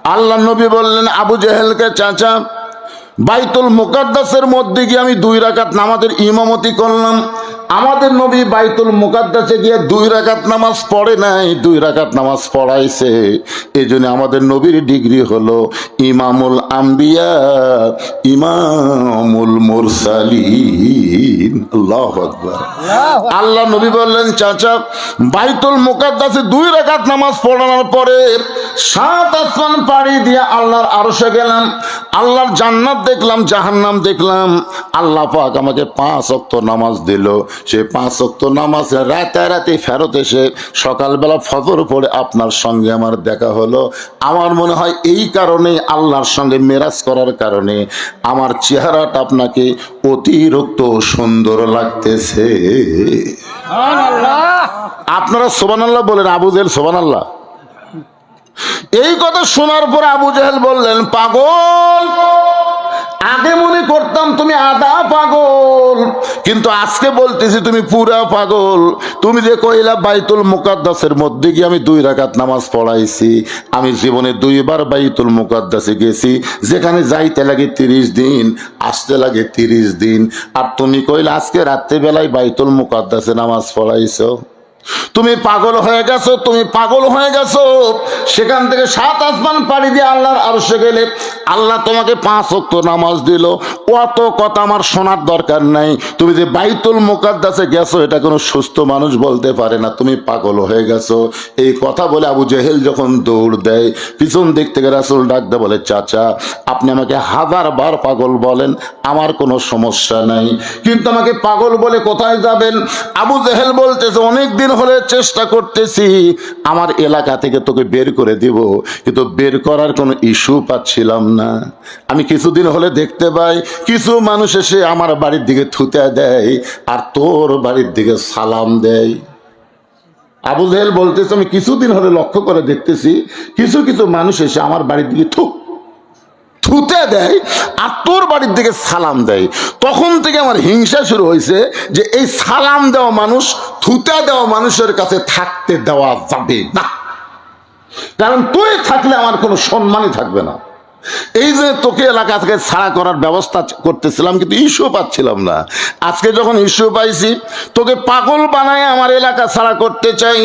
আল্লাহ নবী বললেন আবু জেহেলকে, চাচা বাইতুল মুকাদ্দাসের মধ্যে গিয়ে আমি 2 রাকাত নামাজের ইমামতি করলাম। আমাদের নবী বাইতুল মুকাদ্দাসে গিয়ে 2 রাকাত নামাজ পড়ে নাই, 2 রাকাত নামাজ পড়াইছে। এই জন্য আমাদের নবীর ডিগ্রি হলো ইমামুল আম্বিয়া, ইমামুল মুরসালিন। আল্লাহু আকবার। আল্লাহ নবী বললেন, চাচা বাইতুল মুকাদ্দাসে 2 রাকাত নামাজ পড়ানোর পরে 7 আসমান পাড়ি দিয়ে আল্লাহর আরশে গেলাম, আল্লাহর জান্নাত দেখলাম, জাহান্নাম দেখলাম। আল্লাহ পাক আমাকে 5 ওয়াক্ত নামাজ দিল। সে 5 ওয়াক্ত নামাজ রাতে ফেরত এসে সকালবেলা ফজর পড়ে আপনার সঙ্গে আমার দেখা হলো। আমার মনে হয় এই কারণে, আল্লাহর সঙ্গে মেরাজ করার কারণে আমার চেহারাটা আপনাকে অতিরিক্ত সুন্দর লাগতেছে। আপনারা সুবহানাল্লাহ বলেন, আবু জেহেল সুবহানাল্লাহ। এই কথা শোনার পর আবু জেহেল বললেন, পাগল, আগে মনে করতাম তুমি আধা পাগল, কিন্তু আজকে বলতেছি তুমি পুরা পাগল। তুমি যে কইলা বাইতুল মুকাদ্দাসের মধ্যে গিয়ে আমি 2 রাকাত নামাজ পড়াইছি, আমি জীবনে 2 বার বাইতুল মুকাদ্দাসে গেছি, যেখানে যাইতে লাগে 30 দিন, আসতে লাগে 30 দিন। আর তুমি কইলা আজকে রাত্রিবেলায় বাইতুল মুকাদ্দাসে নামাজ পড়াইছো। তুমি পাগল হয়ে গেছো, তুমি পাগল হয়ে গেছো। সেখান থেকে 7 আসমান পাড়ি দিয়ে আল্লাহর আরশে গেলে আল্লাহ তোমাকে 5 ওয়াক্ত নামাজ দিল। অত কথা আমার শোনার দরকার নাই। তুমি যে বাইতুল মুকাদ্দাসে গেছো এটা কোনো সুস্থ মানুষ বলতে পারে না, তুমি পাগল হয়ে গেছো। এই কথা বলে আবু জেহেল যখন দৌড় দেয়, পিছন দিক থেকে রাসূল ডাক দিয়ে বলে, চাচা আপনি আমাকে 1000 বার পাগল বলেন, আমার কোনো সমস্যা নাই, কিন্তু আমাকে পাগল বলে কোথায় যাবেন? আবু জেহেল বলতেছে, অনেকদিন হলে চেষ্টা করতেছি আমার এলাকা থেকে তোকে বের করে দিব, কিন্তু বের করার কোনো ইস্যু পাচ্ছিলাম না। আমি কিছুদিন হলে দেখতে পাই কিছু মানুষ এসে আমার বাড়ির দিকে থুতে দেয় আর তোর বাড়ির দিকে সালাম দেয়। আবু জেহেল বলতেছে, আমি কিছুদিন হলে লক্ষ্য করে দেখতেছি কিছু কিছু মানুষ এসে আমার বাড়ির দিকে থুতে দেয় আর তোর বাড়ির দিকে সালাম দেয়। তখন থেকে আমার হিংসা শুরু হয়েছে যে এই সালাম দেওয়া মানুষ, থুতে দেওয়া মানুষের কাছে থাকতে দেওয়া যাবে না, কারণ তুই থাকলে আমার কোনো সম্মানই থাকবে না। এই যে তোকে এলাকা থেকে ছাড়া করার ব্যবস্থা করতেছিলাম, কিন্তু ইস্যু পাচ্ছিলাম না। আজকে যখন ইস্যু পাইছি, তোকে পাগল বানায় আমার এলাকা ছাড়া করতে চাই।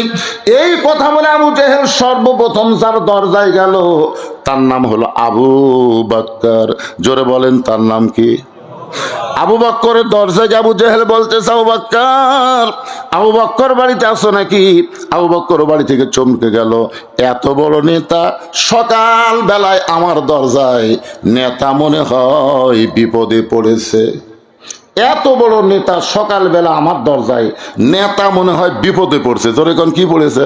এই কথা বলে আবু জেহেল সর্বপ্রথম যার দরজায় গেল তার নাম হলো আবু বকর। জোরে বলেন, তার নাম কি? আবু বকরের দরজায় আবু জেহেল বলতেছে, আবু বকর বাড়িতে আসো নাকি? আবু বকর বাড়ি থেকে চমকে গেল, এত বড় নেতা সকাল বেলায় আমার দরজায়, নেতা মনে হয় বিপদে পড়েছে। এত বড় নেতা সকালবেলা আমার দরজায়, নেতা মনে হয় বিপদে পড়ছে। জোরে কোন, কি পড়েছে?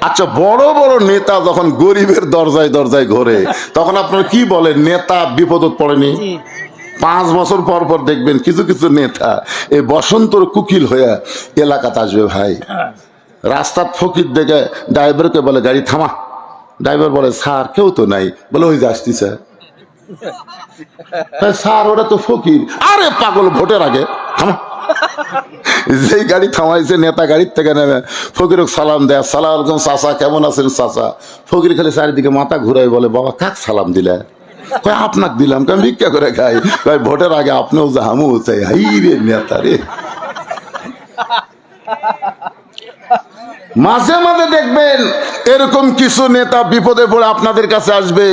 আচ্ছা, বড় বড় নেতা যখন গরিবের দরজায় দরজায় ঘোরে তখন আপনারা কি বলেন, নেতা বিপদে পড়েনি? 5 বছর পর পর দেখবেন কিছু কিছু নেতা এই বসন্তর কুকিল হয়ে এলাকাতে আসবে। ভাই রাস্তার ফকির দেখে ড্রাইভারকে বলে, গাড়ি থামা। ড্রাইভার বলে, স্যার কেউ তো নাই। বলে, ওই যে আসতেছে। স্যার ওরা তো ফকির। আরে পাগল, ভোটের আগে থামা। যেই গাড়ি থামাইছে, নেতা গাড়ির থেকে নেমে ফকির সালাম দেয়, সালাম আলাইকুম চাচা, কেমন আছেন চাচা? ফকির খালি চারিদিকে মাথা ঘুরাই বলে, বাবা কাক সালাম দিলে? আপনাকে দিলাম, আমি ভিক্ষা করে খাই। ভোটের আগে আপনিও জাহামু চাই। হাই রে নেতা রে। মাঝে মাঝে দেখবেন এরকম কিছু নেতা বিপদে পড়ে আপনাদের কাছে আসবে,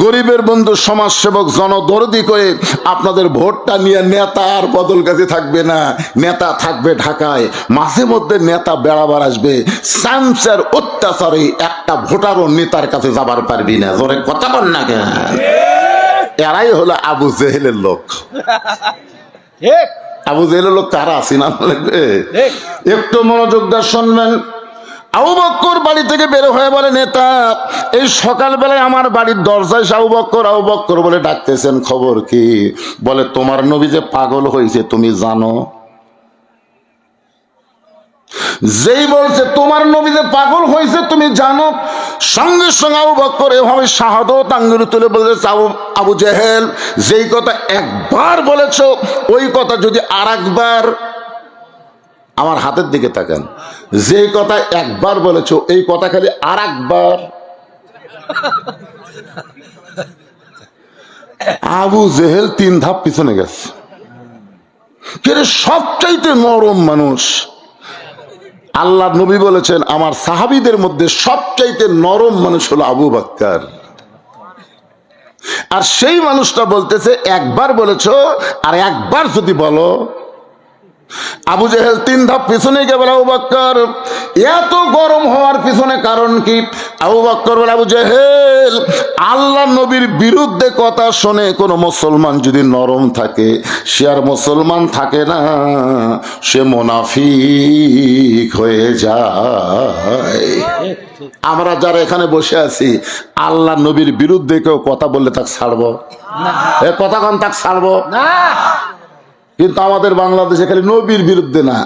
গরিবের বন্ধু, সমাজসেবক, জনদরদি করে আপনাদের ভোটটা নিয়ে নেতা আর বদল কাছে থাকবে না, নেতা থাকবে ঢাকায়। মাঝে মধ্যে নেতা বেড়াবার আসবে, সামসের অত্যাচারে একটা ভোটারও নেতার কাছে যাবার পারবি না। জোরে কথা বল না কেন? এরাই হলো আবু জেহেলের লোক। আবু জেহেলের লোক কারা চিনা লাগবে? একটু মনোযোগ দিয়ে শুনবেন। আবু বকর বাড়ি থেকে বের হয়ে বলে, নেতা এই সকালবেলায় আমার বাড়ির দরজায় আবু বকর বলে ডাকতেছেন, খবর কি? বলে, তোমার নবী যে পাগল হয়েছে তুমি জানো? যেই বলছে তোমার নবী যে পাগল হয়েছে তুমি জানো, সঙ্গে সঙ্গে আবু বকর এভাবে শাহাদত আঙ্গুলে তুলে বলেছে, আবু জেহেল যেই কথা একবার বলেছো ওই কথা যদি আর একবার, আমার হাতের দিকে তাকান, যে কথা একবার বলেছো এই কথা খালি আর একবার আবু জেহেল 3 ধাপ পিছনে গেছে। সবচাইতে নরম মানুষ, আল্লাহ নবী বলেছেন আমার সাহাবীদের মধ্যে সবচাইতে নরম মানুষ হলো আবু বকর। আর সেই মানুষটা বলতেছে একবার বলেছো আর একবার যদি বলো। আবু জেহেল 3 ধাপ পিছনে গিয়ে বলে আবু বকর এত গরম হওয়ার পিছনে কারণ কি? আবু বকর বলে আবু জেহেল আল্লাহ নবীর বিরুদ্ধে কথা শুনে কোন মুসলমান যদি নরম থাকে সে আর মুসলমান থাকে না, সে মুনাফিক হয়ে যায়। আমরা যারা এখানে বসে আছি আল্লাহ নবীর বিরুদ্ধে কেউ কথা বললে তাকে ছাড়বো? এ কথা কন তাকে ছাড়বো না। কিন্তু আমাদের বাংলাদেশে খালি নবীর বিরুদ্ধে না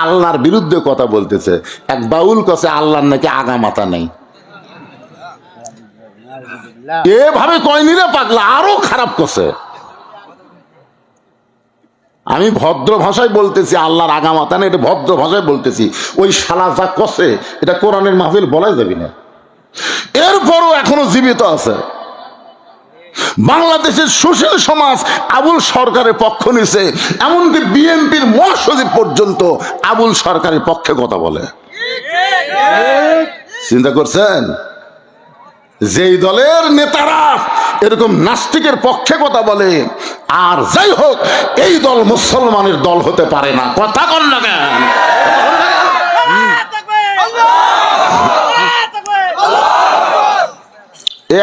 আল্লাহর বিরুদ্ধে কথা বলতেছে। এক বাউল কাছে আল্লাহর নাকি আগা মাথা নেই, এভাবে কয়নি রে পাগলা, আরো খারাপ করছে। আমি ভদ্র ভাষায় বলতেছি আল্লাহর আগা মাথা নেই, এটা ভদ্র ভাষায় বলতেছি। ওই শালা যা কষে এটা কোরআনের মাহফিল বলাই যাবি না। এরপরও এখনো জীবিত আছে। বাংলাদেশের সুশীল সমাজ আবুল সরকারের পক্ষ নিছে, এমনকি বিএনপির মহাসচিব পর্যন্ত আবুল সরকারের পক্ষে কথা বলে। চিন্তা করছেন? যেই দলের নেতারা এরকম নাস্তিকের পক্ষে কথা বলে, আর যাই হোক এই দল মুসলমানের দল হতে পারে না। কথা কন না কেন?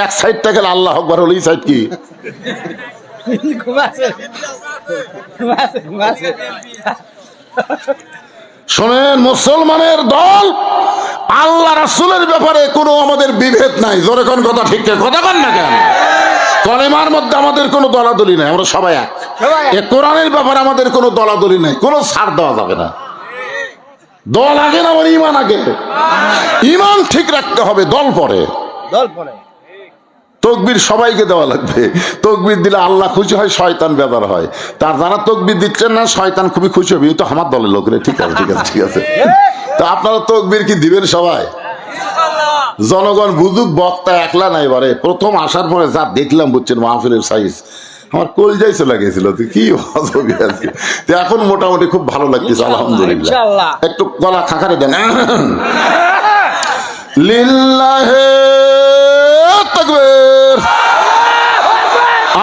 এক সাইড থেকে আল্লাহ আকবার হলো, এই সাইড কি? শোনেন, মুসলমানের দল আল্লাহ রাসূলের ব্যাপারে কোনো আমাদের বিভেদ নাই। জোরে কোন কথা, ঠিক কথা কন না কেন? কলেমার মধ্যে আমাদের কোনো দলাদলি নাই, আমরা সবাই এক। এ কোরআনের ব্যাপারে আমাদের কোনো দলাদলি নাই, কোনো ছাড় দেওয়া যাবে না। দল আগে না, আমার ইমান আগে। ইমান ঠিক রাখতে হবে, দল পরে। তকবীর সবাইকে দেওয়া লাগবে। তকবীর দিলে আল্লাহ খুশি হয়, শয়তান বেজার হয়। তার যারা তকবীর দিচ্ছেন না শয়তান খুবই খুশি হবে, তো আমার দলের লোক রে। ঠিক আছে, ঠিক আছে, ঠিক আছে। তো আপনারা তকবীর কি দিবেন সবাই? জনগণ বুঝুক, বক্তা একলা নাই। এবারে প্রথম আসার পরে যা দেখলাম বুঝছেন মাহফিলের সাইজ, আমার কলজাই চলে গেছিল। কি অজবি আছে। এখন মোটামুটি খুব ভালো লাগতেছে, আলহামদুলিল্লাহ। একটু গলা খাখারে দেন। লিল্লাহে তাকবীর।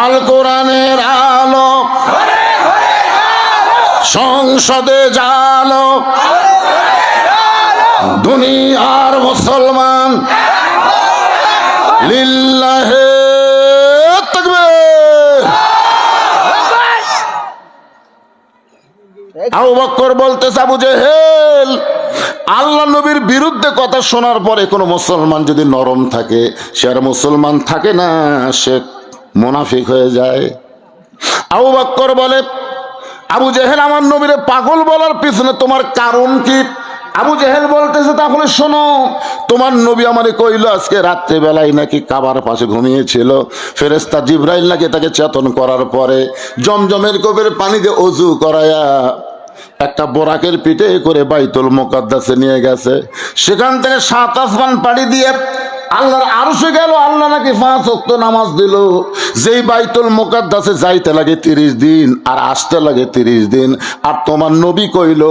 আল কোরআনের আলো সংসদে জালো, দুনিয়ার মুসলমান লিল্লাহে তাকবীর। আবু বকর বলতেছে আবু জেহেল আল্লাহ নবীর বিরুদ্ধে কথা শোনার পরে কোনো মুসলমান যদি নরম থাকে সে আর মুসলমান থাকে না, সে মুনাফিক হয়ে যায়। আবু বকর বলে আবু জেহেল আমার নবীরে পাগল বলার পিছনে তোমার কারণ কি? আবু জেহেল বলতেছে তাহলে শোনো, তোমার নবী আমারে কইল আজকে রাত্রে বেলায় নাকি কাবার পাশে ঘুমিয়েছিল, ফেরেশতা জিবরাইল নাকি তাকে চেতন করার পরে জমজমের কূপের পানি দিয়ে ওযু করায়া একটা বোরাকের পিঠে করে বাইতুল মুকাদ্দাসে নিয়ে গেছে। সেখান থেকে 7 আসমান পাড়ি দিয়ে আল্লাহর আরশে গেল। আল্লাহ নাকি 5 ওয়াক্ত নামাজ দিল। যেই বাইতুল মুকাদ্দাসে যাইতে লাগে 30 দিন আর আসতে লাগে 30 দিন। আর তোমার নবী কইল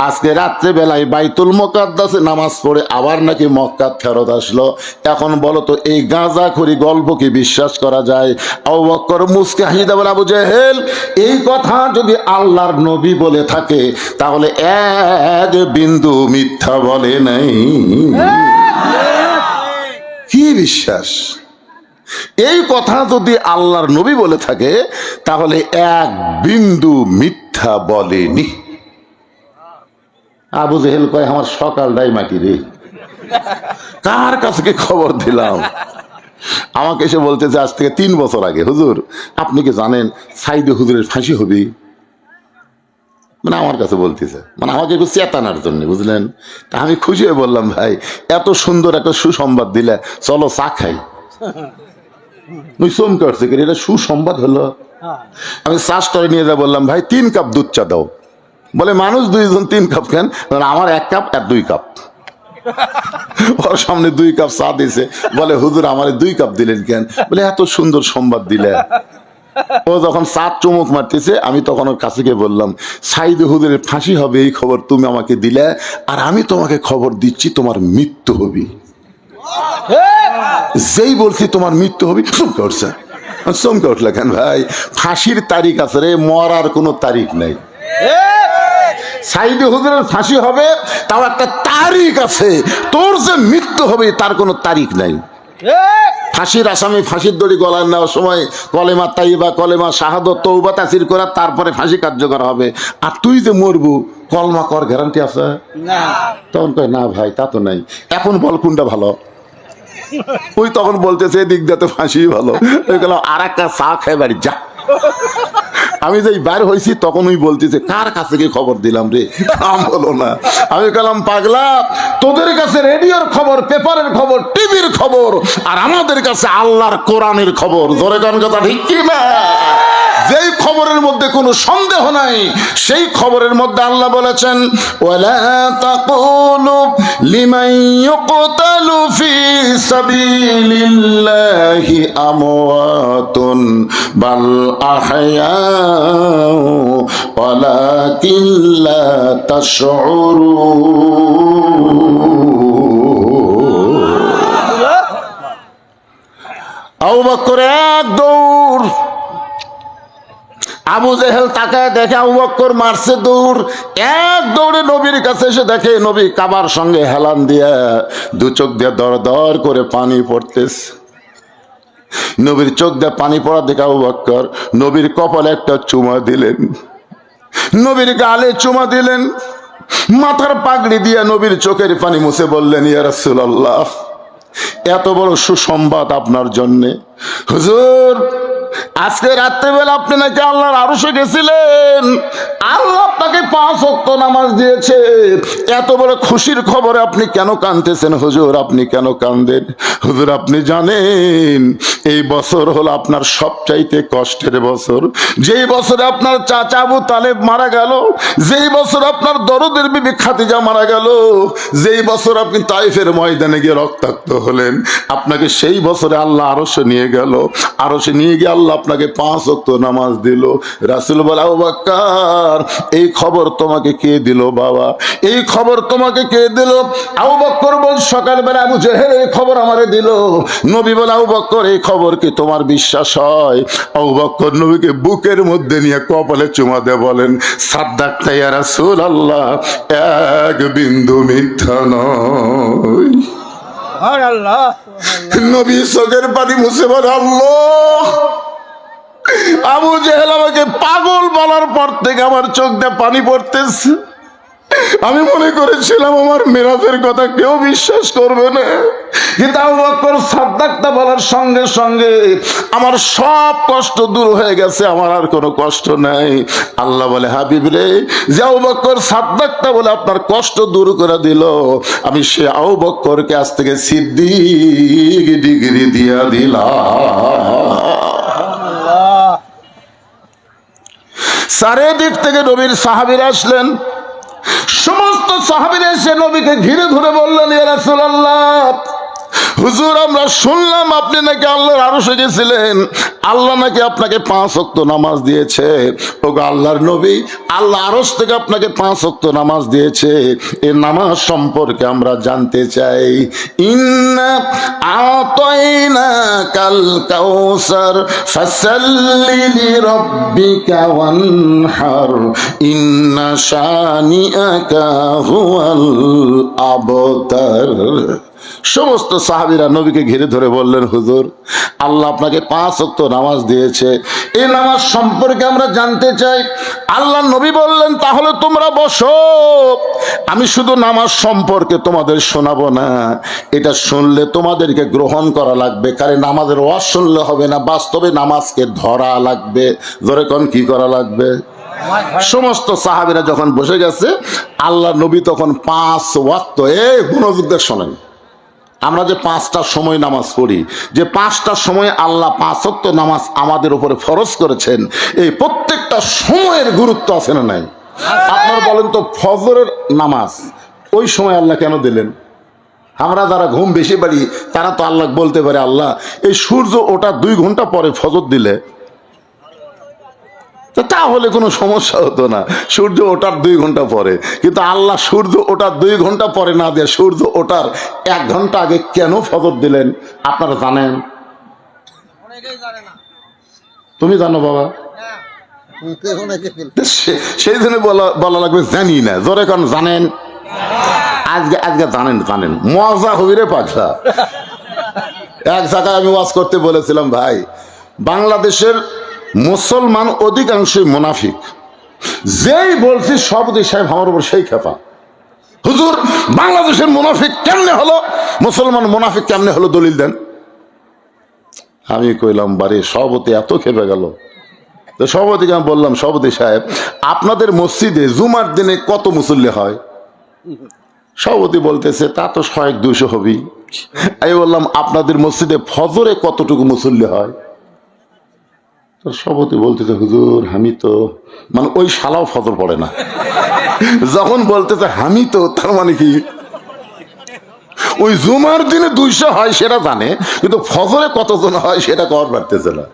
আজকে রাত্রে বেলায় বাইতুল মুকাদ্দাসে নামাজ পড়ে আবার নাকি মক্কা ফেরত আসলো। এখন বলো তো এই গাঁজাখুরি গল্প কি বিশ্বাস করা যায়? আবু বকর মুসকে হাসিতে বলে আবু জেহেল এই কথা যদি আল্লাহর নবী বলে থাকে তাহলে এক বিন্দু মিথ্যা বলে নাই। কি বিশ্বাস? এই কথা যদি আল্লাহর নবী বলে থাকে তাহলে এক বিন্দু মিথ্যা বলেনি। আবু জেহেল কয় আমার সকালটাই মাটি রে, কার কাছে খবর দিলাম? আমাকে এসে বলতেছে আজ থেকে 3 বছর আগে হুজুর আপনি কি জানেন সাইদে হুজুরের ফাঁসি হবে? মানে আমার কাছে বলতেছে, মানে আমাকে একটু চেতানোর জন্য, বুঝলেন? তা আমি খুশি হয়ে বললাম ভাই এত সুন্দর একটা সুসংবাদ দিলে, চলো চা খাই। চমকে উঠছে, এটা সুসংবাদ হলো। আমি চা স্টলে নিয়ে যা বললাম ভাই 3 কাপ দুধ চা দাও। বলে মানুষ 2 জন 3 কাপ খান, আমার 1 কাপ আর 2 কাপ। ওর সামনে 2 কাপ চা দিছে, বলে হুজুর আমারে 2 কাপ দিলেন কেন? বলে এত সুন্দর সংবাদ দিলে। ও যখন চা চুমুক মারতেছে, আমি তখন ওর কাছে গিয়ে বললাম, সাইদ হুজুরের ফাঁসি হবে এই খবর তুমি আমাকে দিলে, আর আমি তোমাকে খবর দিচ্ছি তোমার মৃত্যু হবে। যেই বলছি তোমার মৃত্যু হবে, চমকে উঠছে। চমকে উঠলে কেন ভাই? ফাঁসির তারিখ আছে রে, মরার কোনো তারিখ নাই। সাইদ হুজুরের ফাঁসি হবে, তাও একটা তারিখ আছে। তোর যে মৃত্যু হবে তার কোনো তারিখ নাই। ফাঁসির আসামি ফাঁসির দড়ি গলায় নেওয়ার সময় কলেমা তাইবা, কলেমা শাহাদত, তওবা তাসির করা, তারপরে ফাঁসি কার্যকর হবে। আর তুই যে মরবু, কলমা কর গ্যারান্টি আছে না? তখন কয় না ভাই তা তো নাই। এখন বল কোনটা ভালো? ওই তখন বলতেছে এদিক দিয়ে তো ফাঁসি ভালো। ওই গেলাম আর একটা চা খেয়ে বাড়ি যা। আমি যেই বাইর হয়েছি তখন ওই বলতেছে কার কাছে কি খবর দিলাম রে, নাম হলো না। আমি বললাম পাগলা, তোদের কাছে রেডিওর খবর, পেপারের খবর, টিভির খবর, আর আমাদের কাছে আল্লাহর কোরআনের খবর। ধরে কোন কথা ঠিক কি না? যেই খবরের মধ্যে কোনো সন্দেহ নাই, সেই খবরের মধ্যে আল্লাহ বলেছেন, ওয়ালা তাকুলু লিমান ইউকতালু ফি সাবিলিল্লাহি আমওয়াতুন বাল আহইয়াউ ওয়ালাকিন লা তাশউরুন। আবু বকর এক দৌড়, আবু জেহেল তাকায় দেখে আবু বকর মারছে দৌড়, এক দৌড়ে নবীর কাছে এসে দেখে নবী কাবার সঙ্গে হেলান দিয়া 2 চোখ দিয়ে দর দর করে পানি পড়তেছে। নবীর চোখ দিয়ে পানি পড়া দেখে আবু বকর নবীর কপালে একটা চুমা দিলেন, নবীর গালে চুমা দিলেন, মাথার পাগড়ি দিয়া নবীর চোখের পানি মুছে বললেন, ইয়া রাসূলুল্লাহ, এত বড় সুসংবাদ আপনার জন্যে। হুজুর, আজকে রাত্রেবেলা আপনি নাকি আল্লাহর আরশে গেছিলেন, আল্লাহ আপনাকে 5 ওয়াক্ত নামাজ দিয়েছে। এত বড় খুশির খবরে আপনি কেন কাঁদতেছেন হুজুর? আপনি কেন কাঁদেন? হুজুর আপনি জানেন এই বছর হলো আপনার সবচাইতে কষ্টের বছর। যেই বছরে আপনার চাচা আবু তালেব মারা গেল, যেই বছর আপনার দরদের বিবি খাদিজা মারা গেল, যেই বছর আপনি তাইফের ময়দানে গিয়ে রক্তাক্ত হলেন, আপনাকে সেই বছরে আল্লাহ আরশে নিয়ে গেল। আরশে নিয়ে গিয়ে আল্লাহ আপনাকে 5 ওয়াক্ত নামাজ দিল। রাসূল বলে, আবু বকর এই খবর তোমাকে কে দিল বাবা? এই খবর তোমাকে কে দিল? আবু বকর বল, সকালবেলা আবু জেহেল এই খবর আমারে দিল। নবী বলে, আবু বকর এই খবর কি তোমার বিশ্বাস হয়? আবু বকর নবীকে বুকের মধ্যে নিয়ে কপালে চুমা দিয়ে বলেন, সাদ্দাকতা ইয়া রাসূলুল্লাহ, এক বিন্দু মিথ্যা নয়। নবী চোখের পানি মুছে বলে, আল্লাহ, আবু জেহেল আমাকে পাগল বলার পর থেকে আমার চোখ দিয়ে পানি পড়তেছে। আমি মনে করেছিলাম আমার মেরাজের কথা কেউ বিশ্বাস করবে না, কিন্তু আবু বকর সাদ্দাকতা বলার সঙ্গে সঙ্গে আমার সব কষ্ট দূর হয়ে গেছে, আমার আর কোনো কষ্ট নাই। আল্লাহ বলে, হাবিব রে, যে আবু বকর সাদ্দাকতা বলে আপনার কষ্ট দূর করে দিল, আমি সে আবু বকরকে আজ থেকে সিদ্দিক ডিগ্রি দিয়া দিলাম। চারিদিক থেকে নবীর সাহাবীরা আসলেন। সমস্ত সাহাবীরা এসে নবীকে ঘিরে ধরে বললেন, ইয়া রাসূলুল্লাহ, হুজুর আমরা শুনলাম আপনি নাকি আল্লাহর আরশে গেছিলেন, আল্লাহ নাকি আপনাকে 5 ওয়াক্ত নামাজ দিয়েছে। ওগো আল্লাহর নবী, আল্লাহ আরশ থেকে আপনাকে 5 ওয়াক্ত নামাজ দিয়েছে, এই নামাজ সম্পর্কে আমরা জানতে চাই। ইন্না আতাইনাকাল কাউসার ফাসাল্লি লিরাব্বিকা ওয়ানহার ইন্না শানিআকা হুয়াল আবতার। সমস্ত সাহাবীরা নবীকে ঘিরে ধরে বললেন, হুজুর আল্লাহ আপনাকে 5 ওয়াক্ত নামাজ দিয়েছে, এই নামাজ সম্পর্কে আমরা জানতে চাই। আল্লাহ নবী বললেন, তাহলে তোমরা বসো, আমি শুধু নামাজ সম্পর্কে তোমাদের শোনাবো না, এটা শুনলে তোমাদেরকে গ্রহণ করা লাগবে। কারণ নামাজের ওয়াজ শুনলে হবে না, বাস্তবে নামাজকে ধরা লাগবে। ধরে কোন কি করা লাগবে? সমস্ত সাহাবীরা যখন বসে গেছে, আল্লাহ নবী তখন 5 ওয়াক্ত, মনোযোগ দিয়ে শোনেন, আমরা যে 5টার সময় নামাজ পড়ি, যে 5টার সময় আল্লাহ 5 ওয়াক্ত নামাজ আমাদের উপরে ফরজ করেছেন, এই প্রত্যেকটা সময়ের গুরুত্ব আছে না নাই? আপনারা বলেন তো, ফজরের নামাজ ওই সময় আল্লাহ কেন দিলেন? আমরা যারা ঘুম বেশি পারি তারা তো আল্লাহ বলতে পারে, আল্লাহ এই সূর্য ওটা 2 ঘন্টা পরে ফজর দিলে তাহলে কোনো সমস্যা হতো না, সূর্য ওঠার 2 ঘন্টা পরে। কিন্তু আল্লাহ সূর্য ওঠার 2 ঘন্টা পরে না দিয়ে সূর্য ওঠার 1 ঘন্টা আগে কেন ফজর দিলেন আপনারা জানেন? তুমি জানো বাবা? সেই জন্য বলা লাগবে জানি না, জোরে কারণ জানেন। আজকে জানেন মজা হবি রে পাখা। এক জায়গায় আমি ওয়াজ করতে বলেছিলাম, ভাই বাংলাদেশের মুসলমান অধিকাংশই মুনাফিক। যেই বলছি সভাপতি সাহেব আমার উপর সেই খেপা, হুজুর বাংলাদেশের মুনাফিক কেমনে হলো, মুসলমান মুনাফিক কেমনে হলো, দলিল দেন। আমি কইলাম বাড়ি সভাপতি এত খেপে গেল। তো সভাপতিকে আমি বললাম, সভাপতি সাহেব আপনাদের মসজিদে জুমার দিনে কত মুসল্লি হয়? সভাপতি বলতেছে তা তো 100-200 হবেই। আমি বললাম আপনাদের মসজিদে ফজরে কতটুকু মুসল্লি হয়? তো সভাপতি বলতেছে হুজুর আমি তো, মানে ওই শালাও ফজর পড়ে না। যখন বলতেছে আমি তো, তার মানে কি ওই জুমার দিনে 200 হয় সেটা জানে, কিন্তু ফজরে কতজন হয় সেটা কর পারতেছে না।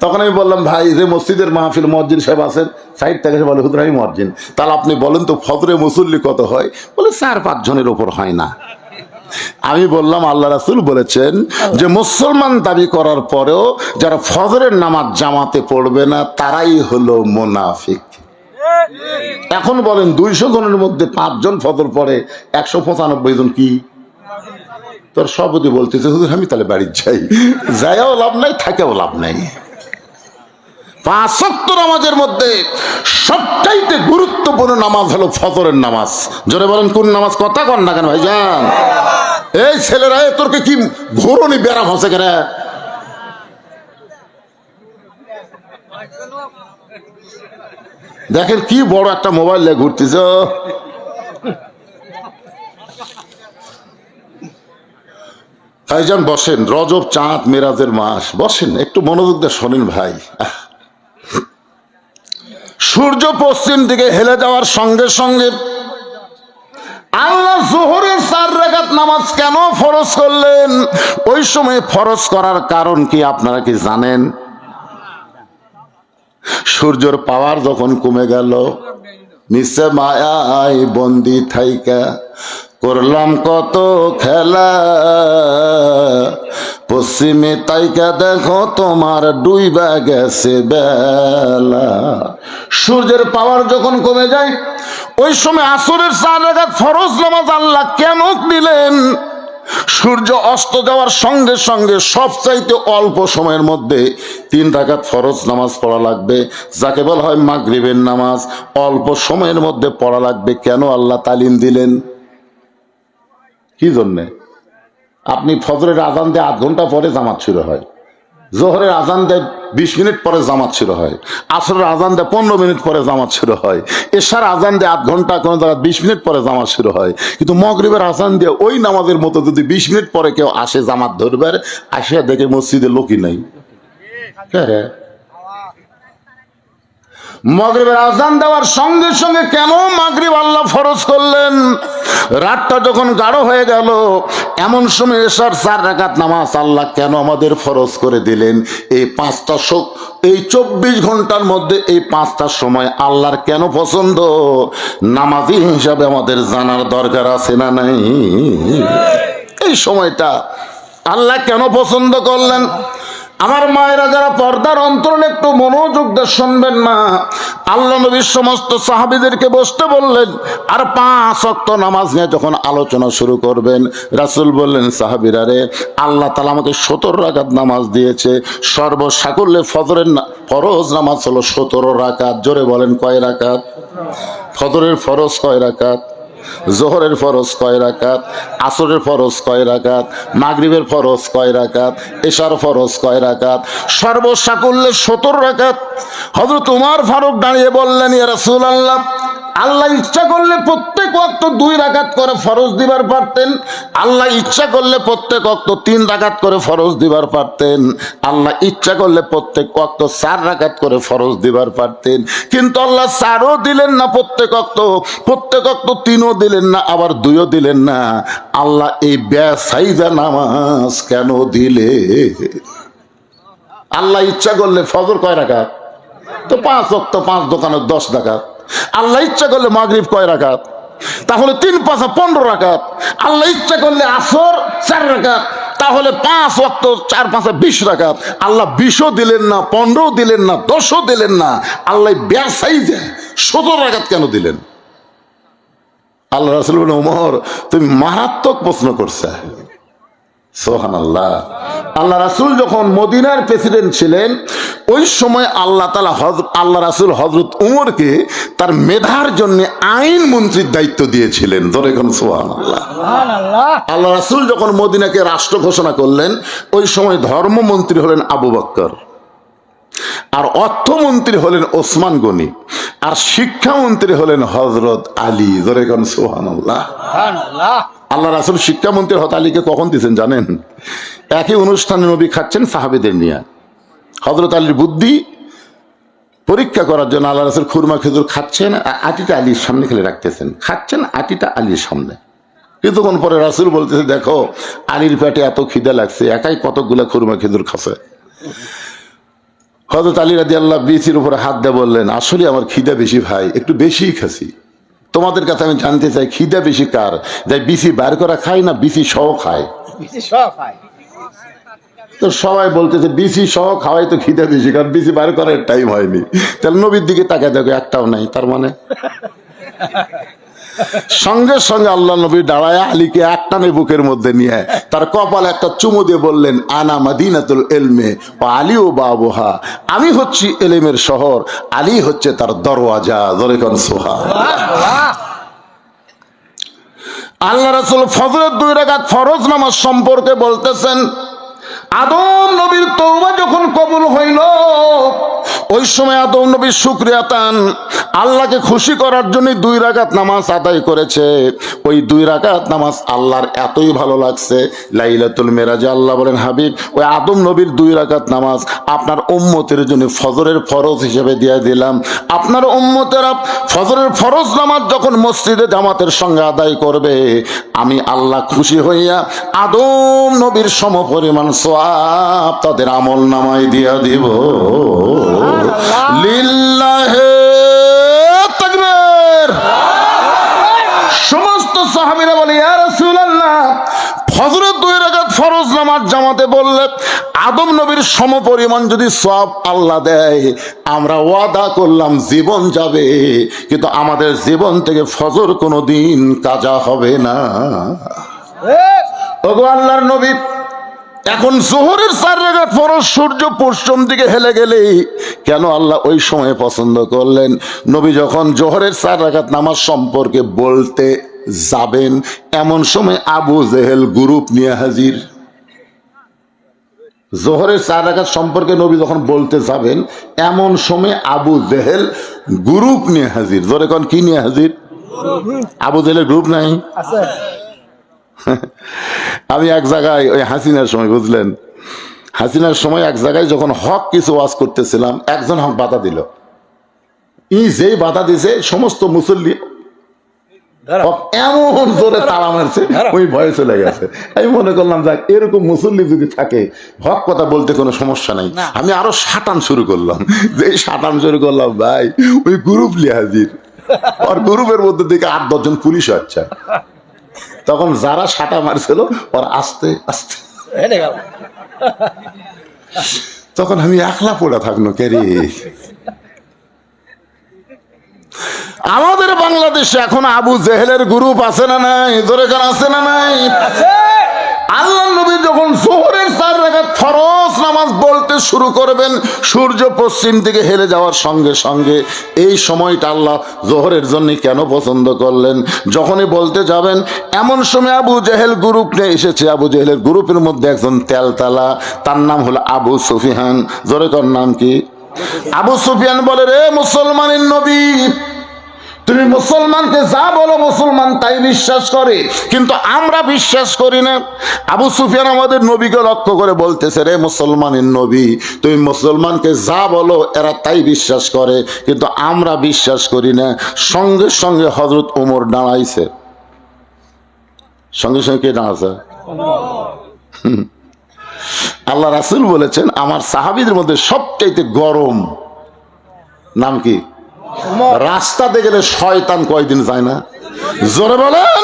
তখন আমি বললাম, ভাই যে মসজিদের মাহফিল মুয়াজ্জিন সাহেব আছেন সাইড থেকে, বলে হুজুর আমি মুয়াজ্জিন, তাহলে আপনি বলেন তো ফজরে মুসল্লি কত হয়? বলে 4-5 জনের উপর হয় না। আমি বললাম আল্লাহ রাসূল বলেছেন যে মুসলমান দাবি করার পরেও যারা ফজরের নামাজ জামাতে পড়বে না তারাই হলো মুনাফিক। এখন বলেন 200 জনের মধ্যে 5 জন ফজর পড়ে, 195 জন কি? তোর সভাপতি বলতেছে হুজুর আমি তাহলে বাড়ি যাইও লাভ নাই, থাকেও লাভ নাই। 5 ওয়াক্ত নামাজের মধ্যে সবচাইতে গুরুত্বপূর্ণ নামাজ হলো ফজরের নামাজ। জোরে বলেন কোন নামাজ? কথা কন না কেন ভাইজান? এই ছেলেরা তোরকে কি ঘোরনি বেড়া হসে কেন? দেখেন কি বড় একটা মোবাইল নিয়ে ঘুরতেছ। ভাইজান বসেন, রজব চাঁদ মেরাজের মাস, বসেন একটু মনোযোগ দিয়ে শোনেন ভাই। সূর্য পশ্চিম দিকে হেলে যাওয়ার সঙ্গে সঙ্গে আল্লাহ যোহরের 4 রাকাত নামাজ কেন ফরজ করলেন? ওই সময় ফরজ করার কারণ কি আপনারা কি জানেন? সূর্যের পাওয়ার যখন কমে গেল, নিচে মায়ায় বন্দি থাইকা করলাম কত খেলা, পশ্চিমে তাইকা দেখো তোমার ডুইবা গেছে বেলা। সূর্যের পাওয়ার যখন কমে যায় ওই সময় আসরের 4 রাকাত ফরজ নামাজ আল্লাহ কেন দিলেন? সূর্য অস্ত যাওয়ার সঙ্গে সঙ্গে সবচাইতে অল্প সময়ের মধ্যে 3 রাকাত ফরজ নামাজ পড়া লাগবে, যাকে বলা হয় মাগরিবের নামাজ। অল্প সময়ের মধ্যে পড়া লাগবে, কেন আল্লাহ তালিম দিলেন? কি জন্যে? আপনি ফজরের আজান দিয়ে 8 ঘন্টা পরে জামাত শুরু হয়, জোহরের আজান দেয় 20 মিনিট পরে জামাত শুরু হয়, আসরের আজান দেয় 15 মিনিট পরে জামাত শুরু হয়, এশার আজান দেয় 8 ঘন্টা, কোনো জায়গায় 20 মিনিট পরে জামাত শুরু হয়। কিন্তু মাগরিবের আজান দিয়ে ওই নামাজের মতো যদি 20 মিনিট পরে কেউ আসে জামাত ধরবে, আসিয়া দেখে মসজিদে লোকই নাই। মাগরিবের আজান দেওয়ার সঙ্গে সঙ্গে কেন মাগরিব আল্লাহ ফরজ করলেন? রাতটা যখন গাঢ় হয়ে গেল, এমন সময় এশার 4 রাকাত নামাজ আল্লাহ কেন আমাদের ফরজ করে দিলেন? এই 5টা এই 24 ঘন্টার মধ্যে এই 5টা সময় আল্লাহর কেন পছন্দ? নামাজি হিসাবে আমাদের জানার দরকার আছে না নাই? এই সময়টা আল্লাহ কেন পছন্দ করলেন? আমার মায়েরা যারা পর্দার অন্তরালে একটু মনোযোগ দিয়ে শুনবেন না। আল্লাহ নবীর সমস্ত সাহাবীদেরকে বসতে বললেন, আর 5 ওয়াক্ত নামাজ নিয়ে যখন আলোচনা শুরু করবেন, রাসূল বললেন সাহাবীরা রে, আল্লাহ তাআলা আমাকে 17 রাকাত নামাজ দিয়েছে। সর্বসাকুল্যে ফজরের ফরজ নামাজ হলো 17 রাকাত। জোরে বলেন কয় রাকাত? ফজরের ফরজ কয় রাকাত? জোহরের ফরজ কয় রাকাত? আসরের ফরজ কয় রাকাত? মাগরিবের ফরজ কয় রাকাত? এশার ফরজ কয় রাকাত? সর্বসাকুল্যে 17 রাকাত। হযরত উমর ফারুক দাঁড়িয়ে বললেন, ইয়া রাসূলুল্লাহ আল্লাহ ইচ্ছা করলে প্রত্যেক ওয়াক্ত 2 রাকাত করে ফরজ দিবার পারতেন, আল্লাহ ইচ্ছা করলে প্রত্যেক ওয়াক্ত 3 রাকাত করে ফরজ দিবার পারতেন, আল্লাহ ইচ্ছা করলে প্রত্যেক ওয়াক্ত 4 রাকাত করে ফরজ দিবার পারতেন। কিন্তু আল্লাহ 4ও দিলেন না প্রত্যেক ওয়াক্ত 3ও দিলেন না, আবার 2ও দিলেন না। আল্লাহ এই বেসাইজা নামাজ কেন দিলে? আল্লাহ ইচ্ছা করলে ফজর কয় রাকাত? তো 5 ওয়াক্ত, 5 দোকানে 10 রাকাত। আল্লাহ ইচ্ছা করলে মাগরিব কয় রাকাত? তাহলে 3 5 15 রাকাত। আল্লাহ ইচ্ছা করলে আসর 4 রাকাত, তাহলে 5 ওয়াক্ত 4 5 20 রাকাত। আল্লাহ 20ও দিলেন না, 15ও দিলেন না, 10ও দিলেন না। আল্লাহ বেসাইজে 17 রাকাত কেন দিলেন? আল্লাহ রাসূল বলেন, ওমর তুমি মারাত্মক প্রশ্ন করছে। সুবহানাল্লাহ। আল্লাহ রাসূল যখন মদিনার প্রেসিডেন্ট ছিলেন, ওই সময় আল্লাহ রাসূল হযরত উমরকে তার মেধার জন্য আইন মন্ত্রীর দায়িত্ব দিয়েছিলেন। ধরে কোন সুবহানাল্লাহ। আল্লাহ রাসূল যখন মদিনাকে রাষ্ট্র ঘোষণা করলেন, ওই সময় ধর্মমন্ত্রী হলেন আবু বকর, আর অর্থমন্ত্রী হলেন ওসমান গনি, আর শিক্ষামন্ত্রী হলেন হযরত আলী। ধরে কোন সুবহানাল্লাহ। আল্লাহ রাসূল শিক্ষামন্ত্রী হযরত আলীকে কখন দিয়েছেন জানেন? একই অনুষ্ঠানে নবী খাচ্ছেন সাহাবীদের নিয়ে। হযরত আলীর বুদ্ধি পরীক্ষা করার জন্য আল্লাহ রাসূল খুরমা খেজুর খাচ্ছেন, আটিটা আলীর সামনে খেলে রাখতেছেন, খাচ্ছেন আটিটা আলীর সামনে। কিছুক্ষণ পরে রাসূল বলতেছে, দেখো আলীর পেটে এত খিদা লাগছে, একাই কতগুলা খুরমা খেজুর খাচ্ছে। হযরত আলী রাদিয়াল্লাহু বিচির উপরে হাত দিয়ে বললেন, আসলে আমার খিদা বেশি ভাই, একটু বেশিই খাসি। তোমাদের কাছে আমি জানতে চাই, খিদা বেশি কার? যাই বিচি বার করা খায় না বিচি সহ খায়? তো সবাই বলতেছে বিচি সহ খাওয়াই তো খিদা বেশি, কারণ বিচি বার করার টাইম হয়নি। তাহলে নবীর দিকে তাকায় দেখো একটাও নাই, তার মানে সঙ্গে সঙ্গে আল্লাহ নবী দাঁড়ায় আলীকে একটানে বুকের মধ্যে নিয়ে তার কপালে একটা চুমু দিয়ে বললেন, আনা মাদিনাতুল ইলমে ওয়া আলী ও বাবুহা, আমি হচ্ছি ইলমের শহর, আলী হচ্ছে তার দরওয়াজা। জোরে কোন সুবহানাল্লাহ। আল্লাহ রাসূল ফজরের 2 রাকাত ফরজ নামাজ সম্পর্কে বলতেছেন, আদম নবীর তওবা যখন কবুল হইল, ওই সময় আদম নবী শুকরিয়া তান আল্লাহকে খুশি করার জন্য 2 রাকাত নামাজ আদায় করেছে। ওই 2 রাকাত নামাজ আল্লাহর এতই ভালো লাগছে, লাইলাতুল মেরাজে আল্লাহ বলেন, হাবিব ওই আদম নবীর 2 রাকাত নামাজ আপনার উম্মতের জন্য ফজরের ফরজ হিসেবে দিয়ে দিলাম। আপনার উম্মতেরা ফজরের ফরজ নামাজ যখন মসজিদে জামাতের সঙ্গে আদায় করবে, আমি আল্লাহ খুশি হইয়া আদম নবীর সমপরিমাণ সওয়াব তাদের আমল নামায় দিয়া দিব। লিল্লাহে তাকবীর। সমস্ত সাহাবীরা বলে, ইয়া রাসূলুল্লাহ, ফজরের 2 রাকাত ফরজ নামাজ জামাতে বললে আদম নবীর সমপরিমাণ যদি সওয়াব আল্লাহ দেয়, আমরা ওয়াদা করলাম জীবন যাবে, কিন্তু আমাদের জীবন থেকে ফজর কোনোদিন কাজা হবে না। ওগো আল্লাহর নবী, এখন যোহরের 4 রাকাত ফরজ সূর্য পশ্চিম দিকে হেলে গেলে কেন আল্লাহ ওই সময় পছন্দ করলেন? নবী যখন যোহরের 4 রাকাত নামাজ সম্পর্কে বলতে যাবেন, এমন সময় আবু জেহেল গ্রুপ নিয়ে হাজির। যোহরের 4 রাকাত সম্পর্কে নবী যখন বলতে যাবেন, এমন সময় আবু জেহেল গ্রুপ নিয়ে হাজির। জোরে কোন কি নিয়ে হাজির? আবু জেহেলের গ্রুপ নাই? আমি এক জায়গায় ওই হাসিনার সময়, বুঝলেন, হাসিনার সময় এক জায়গায় যখন হক কিছু ওয়াজ করতেছিলাম, একজন হক বাধা দিল। যেই বাধা দিছে সমস্ত মুসল্লি এমন জোরে তাড়া মারছে, ওই ভয়ে চলে গেছে। আমি মনে করলাম যাক, এরকম মুসল্লি যদি থাকে হক কথা বলতে কোনো সমস্যা নাই। আমি আরো শাটান শুরু করলাম। যে শাটান শুরু করলাম ভাই, ওই গ্রুপ নিয়ে হাজির। আর গ্রুপের মধ্যে থেকে 8-10 জন পুলিশ হচ্ছে। তখন যারা সাটা মারছিল ওর আস্তে আস্তে, তখন আমি একলা পড়ে থাকলো কে রে। আমাদের বাংলাদেশে এখন আবু জেহেলের গ্রুপ আছে না নাই? জোরে কান আছে না নাই? আল্লাহ নবী যখন যোহরের 4 রাকাত ফরজ নামাজ বলতে শুরু করবেন, সূর্য পশ্চিম দিকে হেলে যাওয়ার সঙ্গে সঙ্গে এই সময়টা আল্লাহ যোহরের জন্য কেন পছন্দ করলেন? যখনই বলতে যাবেন, এমন সময় আবু জেহেল গ্রুপ নিয়ে এসেছে। আবু জেহেলের গ্রুপের মধ্যে একজন তেলতালা, তার নাম হলো আবু সুফিয়ান। জোরে কর নাম কি? আবু সুফিয়ান বলে, রে মুসলমানের নবী, তুমি মুসলমানকে যা বলো মুসলমান তাই বিশ্বাস করে, কিন্তু আমরা বিশ্বাস করি না। আবু সুফিয়ান আমাদের নবীকে লক্ষ্য করে বলতেছে, রে মুসলমানের নবী, তুমি মুসলমানকে যা বলো এরা তাই বিশ্বাস করে, কিন্তু আমরা বিশ্বাস করি না। সঙ্গে সঙ্গে হযরত ওমর দাঁড়াইছে। সঙ্গে সঙ্গে কে দাঁড়াছে? আল্লাহ রাসূল বলেছেন, আমার সাহাবীদের মধ্যে সবচাইতে গরম নাম কি? রাস্তাতে গেলে শয়তান কয়দিন যায় না? জোরে বলেন।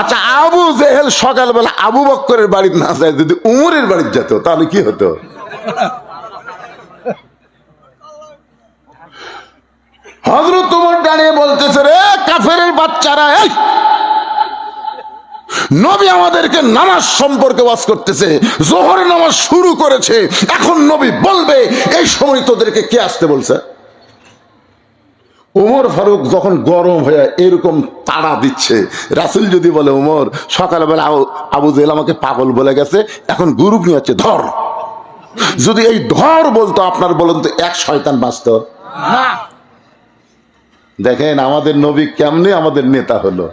আচ্ছা, আবু জেহেল সকালবেলা আবু বক্করের বাড়িতে না যায়, যদি উমরের বাড়িতে যেত তাহলে কি হতো? হযরত ওমর দাঁড়িয়ে বলতেছে, রে কাফেরের বাচ্চারা, এই নবী আমাদেরকে নামাজ সম্পর্কে ওয়াজ করতেছে, যোহরের নামাজ শুরু করেছে, এখন নবী বলবে এই সময় তোদেরকে কে আসতে বলছে? ওমর ফারুক যখন গরম হয়ে এরকম তাড়া দিচ্ছে, রাসূল যদি বলে, ওমর সকালবেলা আবু জেহেল আমাকে পাগল বলে গেছে, এখন গ্রুপ নিয়ে হচ্ছে ধর, যদি এই ধর বলতো, আপনার বলেন তো এক শয়তান বাঁচত? দেখেন আমাদের নবী কেমনে আমাদের নেতা হলো।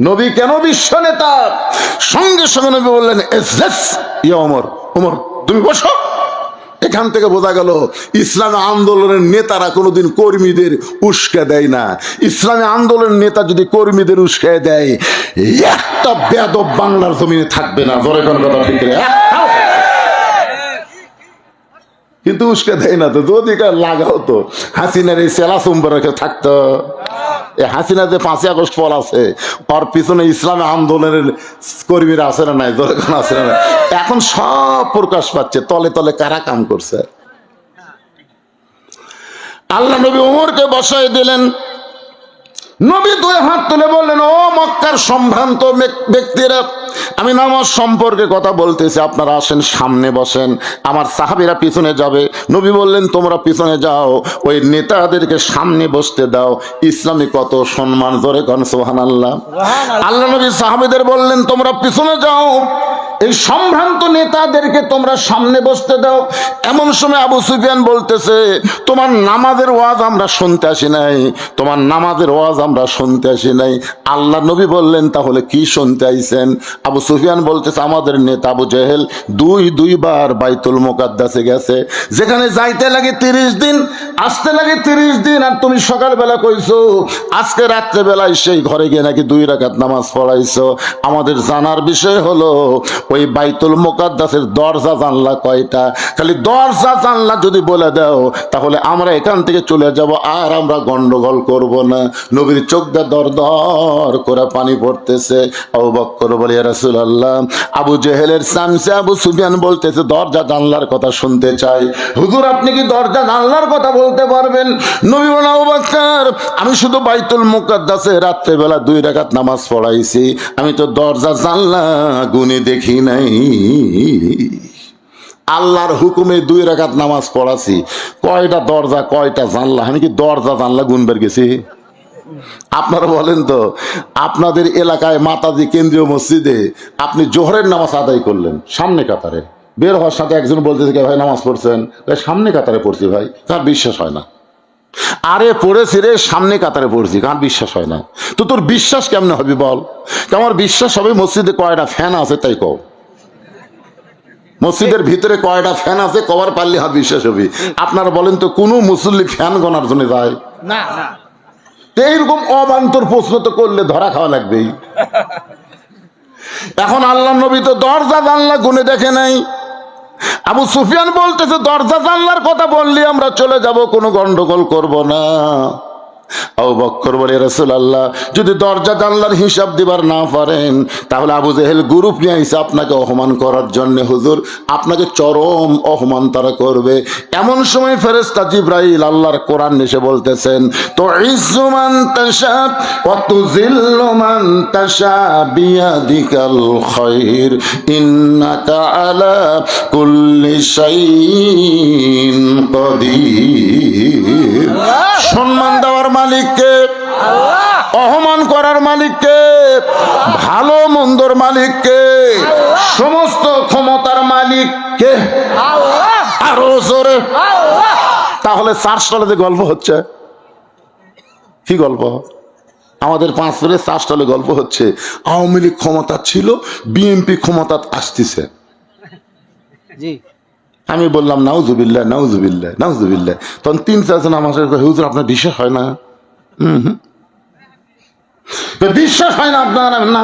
নবী কেন বিশ্ব নেতা? সঙ্গে সঙ্গে নবী বললেন, ওমর, ওমর তুমি বসো। এখান থেকে বোঝা গেল ইসলামী আন্দোলনের নেতারা কোনোদিন কর্মীদের উস্কে দেয় না। ইসলামী আন্দোলনের নেতা যদি কর্মীদের উস্কে দেয়, একটা বেয়াদব বাংলার জমিনে থাকবে না। ধরে কোন কথা ঠিক? কিন্তু উস্কে দেয় না তো, যদি লাগাও তো হাসিনার এই সেলা সম্পর্কে থাকতো। এই হাসিনা যে 5ই আগস্ট পল আছে, ওর পিছনে ইসলামী আন্দোলনের কর্মীরা আছে না নাই? ধরে কোন আছে না? এখন সব প্রকাশ পাচ্ছে তলে তলে কারা কাম করছে। আল্লাহ নবী ওমরকে বসায় দিলেন। নবী 2 হাত তুলে বললেন, ও মক্কার সম্ভ্রান্ত ব্যক্তিরা, আমি নামাজ সম্পর্কে কথা বলতেছি, আপনারা আসেন সামনে বসেন, আমার সাহাবীরা পিছনে যাবে। নবী বললেন, তোমরা পিছনে যাও, ওই নেতাদেরকে সামনে বসতে দাও। ইসলামে কত সম্মান, ধরে কোন সুবহানাল্লাহ। আল্লাহ নবী সাহাবীদের বললেন, তোমরা পিছনে যাও, এই সম্ভ্রান্ত নেতাদেরকে তোমরা সামনে বসতে দাও। এমন সময় আবু সুফিয়ান বলতেছে, তোমার নামাজের ওয়াজ আমরা শুনতে আসি নাই, তোমার নামাজের ওয়াজ আমরা শুনতে আসি নাই। আল্লাহ নবী বললেন, তাহলে কি শুনতে আইছেন? আবু সুফিয়ান বলতেছে, আমাদের নেতা আবু জেহেল দুইবার বাইতুল মুকাদ্দাসে গেছে, যেখানে যাইতে লাগে 30 দিন, আসতে লাগে 30 দিন, আর তুমি সকালবেলা কইছো আজকে রাত্রেবেলায় সেই ঘরে গিয়ে নাকি 2 রাকাত নামাজ পড়াইছো। আমাদের জানার বিষয় হলো ওই বাইতুল মুকাদ্দাসের দরজা জানলা কয়টা? খালি দরজা জানলা যদি বলে দাও, তাহলে আমরা এখান থেকে চলে যাব, আর আমরা গন্ডগোল করব না। নবীর চোখ দিয়ে দর দর করে পানি পড়তেছে। আবু বকর বলে, ইয়া রাসূলুল্লাহ, আবু জেহেলের চামচা আবু সুফিয়ান বলতেছে দরজা জানলার কথা শুনতে চাই। হুজুর, আপনি কি দরজা জানলার কথা বলতে পারবেন? নবী বলেন, আবু বকর, আমি শুধু বাইতুল মুকাদ্দাসে রাত্রেবেলা 2 রাকাত নামাজ পড়াইছি, আমি তো দরজা জানলা গুনে দেখি নাই। আল্লাহর হুকুমে 2 রাকাত নামাজ পড়াছি, কয়টা দরজা কয়টা জানলা, আমি কি দরজা জানলা গুনবার গেছি? আপনারা বলেন তো, আপনাদের এলাকায় মাতাজি কেন্দ্রীয় মসজিদে আপনি জোহরের নামাজ আদায় করলেন, সামনে কাতারে বের হওয়ার সাথে একজন বলতেছে, ভাই নামাজ পড়ছেন? সামনে কাতারে পড়ছি ভাই। তার বিশ্বাস হয় না। আরে পড়েছি রে, সামনে কাতারে পড়ছি, কার বিশ্বাস হয় না? তো তোর বিশ্বাস কেমনে হবে বল? আমার বিশ্বাস হবে মসজিদে কয়টা ফ্যান আছে তাই কও। মসজিদের ভিতরে কয়টা ফ্যান আছে কবার পারলে হাত বিশ্বাস হবে। আপনারা বলেন তো, কোনো মুসল্লি ফ্যান গনার জন্য যায় না? এইরকম অবান্তর প্রশ্ন তো করলে ধরা খাওয়া লাগবেই। এখন আল্লাহ নবী তো দরজা জানলা গুনে দেখে নাই। আবু সুফিয়ান বলতেছে, দরজা জানলার কথা বললি আমরা চলে যাব, কোনো গন্ডগোল করব না। আবু বকর বলে, রাসূলুল্লাহ, যদি দরজা জানলার হিসাব দিবার না পারেন, তাহলে আবু জেহেল গ্রুপ নিয়ে আইছে আপনাকে অপমান করার জন্য। হুজুর, আপনাকে চরম অপমান তারা করবে। এমন সময় ফেরেশতা জিবরাইল আল্লাহর কোরআন এসে বলতেছেন, তুইজ্জু মান তাশা ওয়া তুযিল্লু মান তাশা বিয়াদিকাল খায়র ইন্নাকা আলা কুল্লি শাইইন কাদির। সম্মান দেওয়ার মালিককে, অপমান করার মালিককে, ভালো মন্দর মালিককে, সমস্ত ক্ষমতার মালিককে। আরো জোরে। তাহলে 4 সালে যে গল্প হচ্ছে, কি গল্প? আমাদের পাঁচপুরের চাষটলে গল্প হচ্ছে, আওয়ামী লীগ ক্ষমতা ছিল, বিএনপি ক্ষমতা আসতেছে। আমি বললাম নাউজুবিল্লাহ নাউজুবিল্লাহ নাউজুবিল্লাহ। তখন 3-4 জন আমার সাথে কয়, হুজুর আপনার বিশ্বাস হয় না? বিশ্বাস হয় না আপনার? না।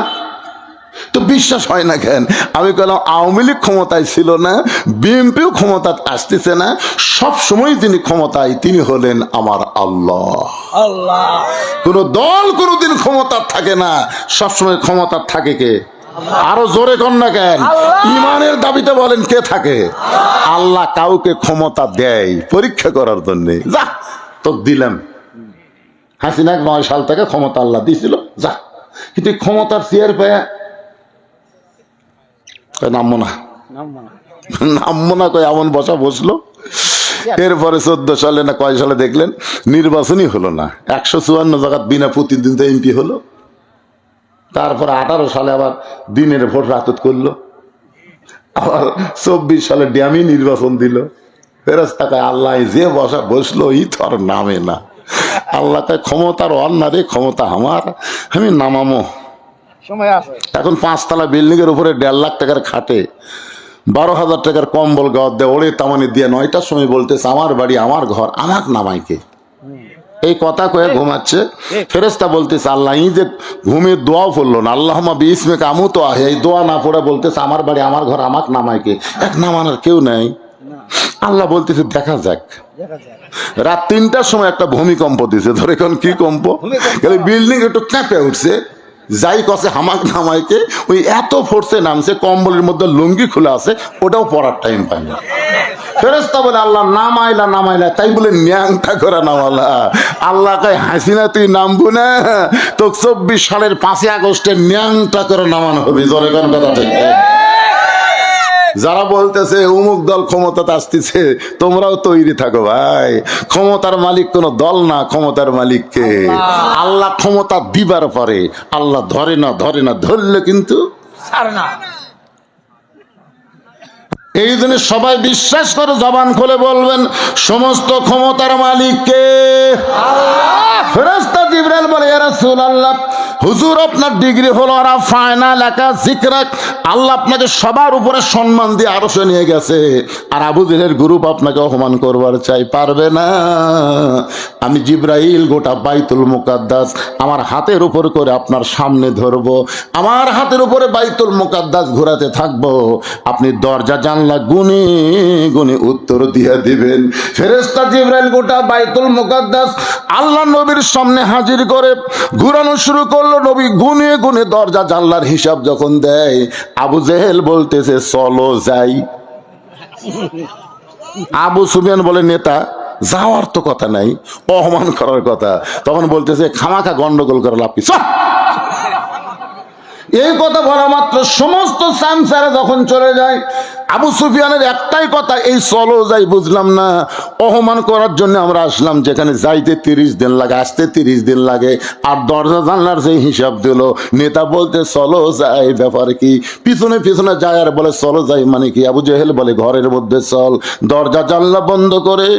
তো বিশ্বাস হয় না কেন? আমি বললাম আওয়ামী লীগ ক্ষমতায় ছিল না, বিএনপিও ক্ষমতা আসতেছে না, সব সময় যিনি ক্ষমতায় তিনি হলেন আমার আল্লাহ। কোন দল কোনদিন ক্ষমতা থাকে না, সবসময় ক্ষমতা থাকে কে? আরো জোরে কর না কেন? ইমানের দাবিতে বলেন কে থাকে? আল্লাহ কাউকে ক্ষমতা দেয় পরীক্ষা করার জন্য। যা তো দিলাম, হাসিনা 9 সাল থেকে ক্ষমতা আল্লাহ দিয়েছিল, যা। কিন্তু ক্ষমতার চেয়ার পেয়ে নামবো না, নামবো না কয় এমন বসা বসলো। এরপরে 14 সালে না কয় সালে দেখলেন নির্বাচনই হলো না, 154 জায়গা বিনা প্রতিদ্বন্দ্বিতা এমপি হলো। তারপর 18 সালে আবার দিনের ভোট রাতত করলো, আবার 24 সালে ড্যামি নির্বাচন দিল। ফেরেশতা কয় আল্লাহ যে বসা বসলো ই তো আর নামে না। আল্লাহ কয় ক্ষমতার অন্যারে ক্ষমতা আমার, আমি নামামো। এখন 5 তলা বিল্ডিং এর উপরে 1.5 লাখ টাকার খাটে 12,000 টাকার কম্বল গাওয়ার দেয়, ওরে তামানি দিয়ে 9টার সময় বলতেছে আমার বাড়ি আমার ঘর, আমাক নামাইকে। এই কথা কয়ে ঘুমাচ্ছে। ফেরেশতা বলতেছে আল্লাহ ই যে ঘুমিয়ে দোয়াও পড়লো না, আল্লাহুম্মা বিইসমিকা আমুতু আহি, এই দোয়া না পড়ে বলতেছে আমার বাড়ি আমার ঘর, আমাক নামাইকে। এক নামানোর কেউ নাই। আল্লাহ বলতেছে দেখা যাক। রাত 3টার সময় একটা ভূমিকম্প দিছে, ধরে এখন কি কম্প, বিল্ডিং একটু কাঁপে উঠছে। যাই কছে হামাক নামাইকে, ওই এত ফোর্সে নামছে, কম্বলের মধ্যে লুঙ্গি খোলা আছে, ওটাও পরার টাইম পাই না। ফেরেশতা বলে আল্লাহ নামাইলা নামাইলা, তাই বলে ন্যাংটা করে নামালা। আল্লাহ কয় হাসিনা তুই নামবো না, তো 24 সালের 5 আগস্টে ন্যাংটা করে নামানো হবে। জোরে কোন কথা থেকে যারা বলতেছে অমুক দল ক্ষমতাতে আসতেছে, তোমরাও তৈরি থাকো ভাই। ক্ষমতার মালিক কোন দল না, ক্ষমতার মালিককে আল্লাহ। ক্ষমতা দিবার পরে আল্লাহ ধরে না, ধরে না, ধরলে কিন্তু এই জন্য সবাই বিশ্বাস করে জবান খুলে বলবেন সমস্ত ক্ষমতার মালিককে আল্লাহ। ফেরেশতা জিবরাইল বলে ইয়া রাসূলুল্লাহ, হুজুর আপনার ডিগ্রি হলো আর ফাইনাল একা জিকরাক, আল্লাহ আপনাকে সবার উপরে সম্মান দিয়ে আরশে নিয়ে গেছে, আর আবু জেহেলের গ্রুপ আপনাকে অপমান করবার চাই, পারবে না। আমি জিবরাইল গোটা বাইতুল মুকাদ্দাস আমার হাতের উপর করে আপনার সামনে ধরবো, আমার হাতের উপরে বাইতুল মুকাদ্দাস ঘোরাতে থাকবো, আপনি দরজা জানলা গুনে গুনে উত্তর দিয়ে দিবেন। ফেরেশতা জিবরাইল গোটা বাইতুল মুকাদ্দাস আল্লাহ নবীর সামনে হাজির করে ঘুরানো শুরু করলো। নবী গুনে গুনে দরজা জানলার হিসাব যখন দেয়, আবু জেহেল বলতেছে চলো যাই। আবু সুফিয়ান বলে নেতা যাওয়ার তো কথা নাই, অপমান করার কথা। তখন বলতেছে খামাখা গন্ডগোল করে লাভ কি। এই কথা বলা মাত্র সমস্ত সামসারা যখন চলে যায়, আবু সুফিয়ানের একটাই কথা, এই চলো যাই বুঝলাম না, অপমান করার জন্য আমরা আসলাম, যেখানে যাইতে 30 দিন লাগে, আসতে 30 দিন লাগে, আর দরজা জানলার যে হিসাব দিল। নেতা বলতে চলো যাই, ব্যাপার কি? পিছনে পিছনে যায় আর বলে চলো যাই মানে কি? আবু জেহেল বলে ঘরের মধ্যে চল। দরজা জানলা বন্ধ করে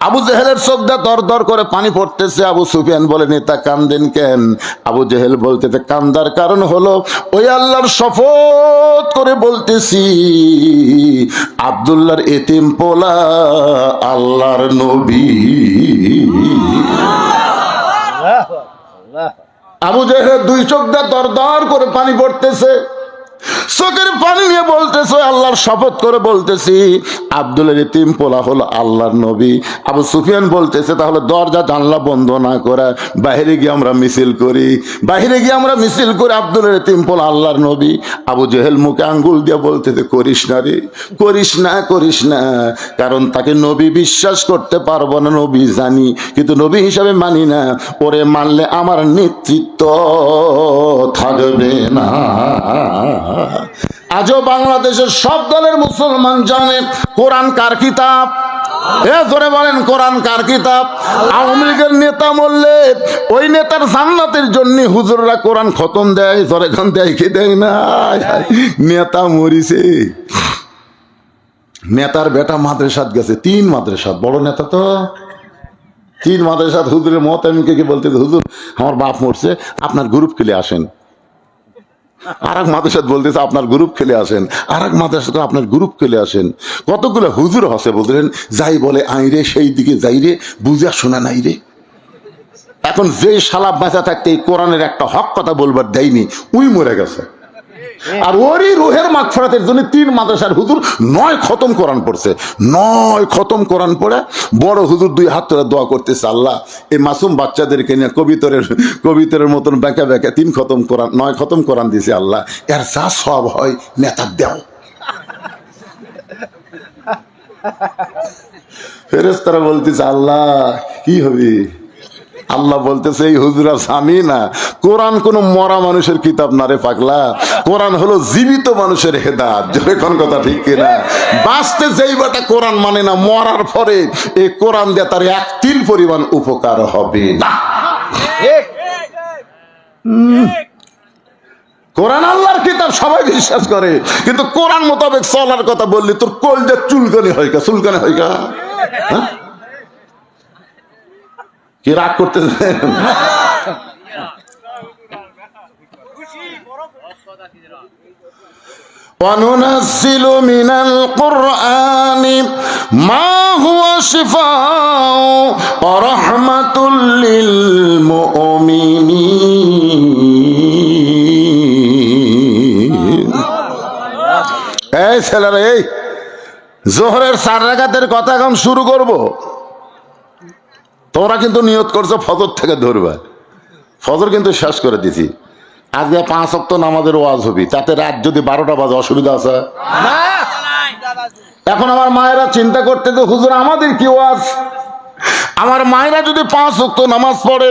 আবু জেহেলের চোখ দিয়ে দর দর করে পানি পড়তেছে। আবু সুফিয়ান বলে নেতা কান্দেন কেন? আবু জেহেল বলতেছে কান্দার কারণ হলো ওই আল্লাহর শপথ করে বলতেছি, আব্দুল্লাহর এতিম পোলা আল্লাহর নবী। আবু জেহেলের 2 চোখ দিয়ে দর দর করে পানি পড়তেছে, চোখের পানি নিয়ে বলতেছে আল্লাহর শপথ করে বলতেছি, আব্দুলের এতিম পোলা হলো আল্লাহর নবী। আবু সুফিয়ান বলতেছে তাহলে দরজা জানলা বন্ধ না করে বাইরে গিয়ে আমরা মিছিল করি, বাইরে গিয়ে আমরা মিছিল করি, আব্দুলের এতিম পোলা আল্লাহর নবী। আবু জেহেল মুখে আঙ্গুল দিয়ে বলতেছে করিস না রে, করিস না, করিস না, কারণ তাকে নবী বিশ্বাস করতে পারবো না, নবী জানি কিন্তু নবী হিসাবে মানি না, ওরে মানলে আমার নেতৃত্ব থাকবে না। আজও বাংলাদেশের সব দলের মুসলমান জানে কোরআন কার কিতাব। জোরে বলেন কোরআন কার কিতাব? আওয়ামী লীগের নেতা মরলে ওই নেতার জান্নাতের জন্য হুজুররা কোরআন খতম দেয়, জোরে খান দেয় কি দেয় না? নেতা মরিছে, নেতার বেটা মাদ্রাসাত গেছে, 3 মাদ্রাসাত, বড় নেতা তো তিন মাদ্রাসার হুজুরের মতামিকে বলতে, হুজুর আমার বাপ মরছে, আপনার গ্রুপ খেলে আসেন। আর এক মাদ্রাসাত বলতেছে আপনার গ্রুপ খেলে আসেন, আর এক মাদ্রাসাত আপনার গ্রুপ খেলে আসেন। কতগুলো হুজুর হসে বললেন, যাই বলে আইরে সেই দিকে যাই রে, বুঝা শোনা নাই রে। এখন যে শালা বাঁচা থাকতে এই কোরআনের একটা হক কথা বলবার দেয়নি, উই মরে গেছে। আর ওরই রুহের মাগফিরাতের জন্য তিন মাদ্রাসার হুজুর 9 খতম কোরআন পড়ছে। 9 খতম কোরআন পড়ে বড় হুজুর 2 হাত ধরে দোয়া করতেছে, আল্লাহ এই মাসুম বাচ্চাদেরকে নিয়ে কবিতরের মতন ব্যাঁকা ব্যাঁকা 3 খতম কোরআন 9 খতম কোরআন দিছে, আল্লাহ এর যা সব হয় নেতা দেও। ফেরেশতারা বলতেছে, আল্লাহ কি হবে? আল্লাহ বলতেছে, এই হুজুরা জানি না কোরআন কোন মরা মানুষের কিতাব না রে পাগলা, কোরআন হলো জীবিত মানুষের হেদায়েত। যখন কথা ঠিক কিনা? বাঁচতে যেই বাটা কোরআন মানে না, মরার পরে এই কোরআন দিয়ে তার 1 তিল পরিমাণ উপকার হবে না। কোরআন আল্লাহর কিতাব সবাই বিশ্বাস করে, কিন্তু কোরআন মোতাবেক চলার কথা বললি তোর কলজা চুলকানি হয় কা? চুলকানি হয় কা? হ্যাঁ, কি রাগ করতেছেন? وَنُنَزِّلُ مِنَ الْقُرْآنِ مَا هُوَ شِفَاءٌ وَرَحْمَةٌ لِّلْمُؤْمِنِينَ। এই ছেলেরা, এই জোহরের 4 রাকাতের কথা এখন শুরু করব। তোমরা কিন্তু নিয়ত করছো ফজর থেকে ধরবা, ফজর কিন্তু শেষ করে দিছি। আজকে 5 ওয়াক্ত নামাজের ওয়াজ হবি, তাতে রাত যদি 12টা বাজে অসুবিধা আছে? এখন আমার মায়েরা চিন্তা করতে যে হুজুর আমাদের কি ওয়াজ? আমার মায়েরা যদি 5 ওয়াক্ত নামাজ পড়ে,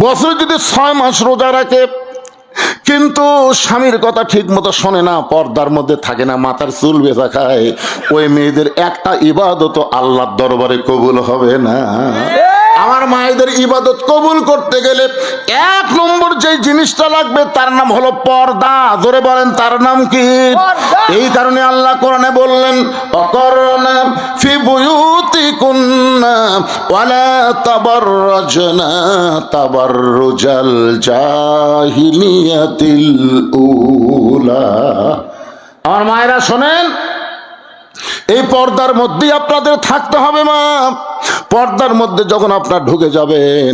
বছরে যদি 6 মাস রোজা রাখে, কিন্তু স্বামীর কথা ঠিক মতো শোনে না, পর্দার মধ্যে থাকে না, মাথার চুল বেঁচা খায়, ওই মেয়েদের একটা ইবাদত আল্লাহর দরবারে কবুল হবে না। আমার মায়েদের ইবাদত কবুল করতে গেলে 1 নম্বর যে জিনিসটা লাগবে তার নাম হলো পর্দা। জোরে বলেন, তার নাম কি? এই কারণে আল্লাহ কোরআনে বললেন, অকরনা ফি বুয়ুতিকুন্না ওয়ালা তাবাররাজনা তাবাররুজাল জাহিলিয়াতিল উলা। আমার মায়েরা শোনেন, এই পর্দার মধ্যেই আপনাদের থাকতে হবে। মা, পর্দার মধ্যে যখন আপনার ঢুকে যাবেন,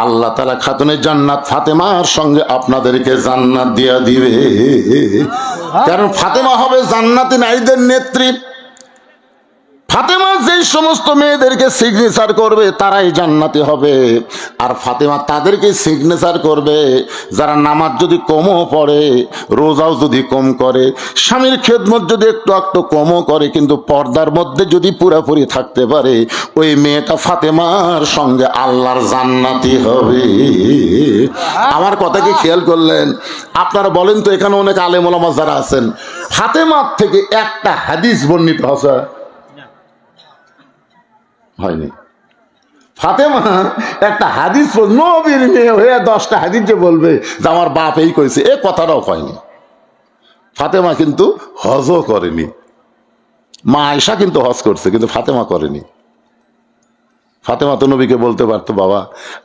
আল্লাহ তাআলা খাতুনে জান্নাত ফাতেমার সঙ্গে আপনাদেরকে জান্নাত দিয়া দিবে। কারণ ফাতেমা হবে জান্নাতি নারীদের নেত্রী। ফাতেমা যেই সমস্ত মেয়েদেরকে সিগনেচার করবে তারাই জান্নাতি হবে। আর ফাতেমা তাদেরকে সিগনেচার করবে যারা নামাজ যদি কমও পড়ে, রোজাও যদি কম করে, স্বামীর খেদমত যদি একটু একটু কমও করে, কিন্তু পর্দার মধ্যে যদি পুরোপুরি থাকতে পারে, ওই মেয়েটা ফাতেমার সঙ্গে আল্লাহর জান্নাতি হবে। আমার কথা কি খেয়াল করলেন? আপনারা বলেন তো, এখানে অনেক আলেম ওলামা যারা আছেন, ফাতেমার থেকে একটা হাদিস বর্ণিত আছে? হয়নি। ফাতেমা একটা হাদিস, নবীর মেয়ে হয়ে 10টা হাদিস যে বলবে যে আমার বাপ এই কইছে, এ কথাটাও কয়নি। ফাতেমা কিন্তু হজও করেনি। মা আয়েশা কিন্তু হজ করছে, কিন্তু ফাতেমা করেনি। ফাতেমা তো নবীকে বলতে পারতো, বাবা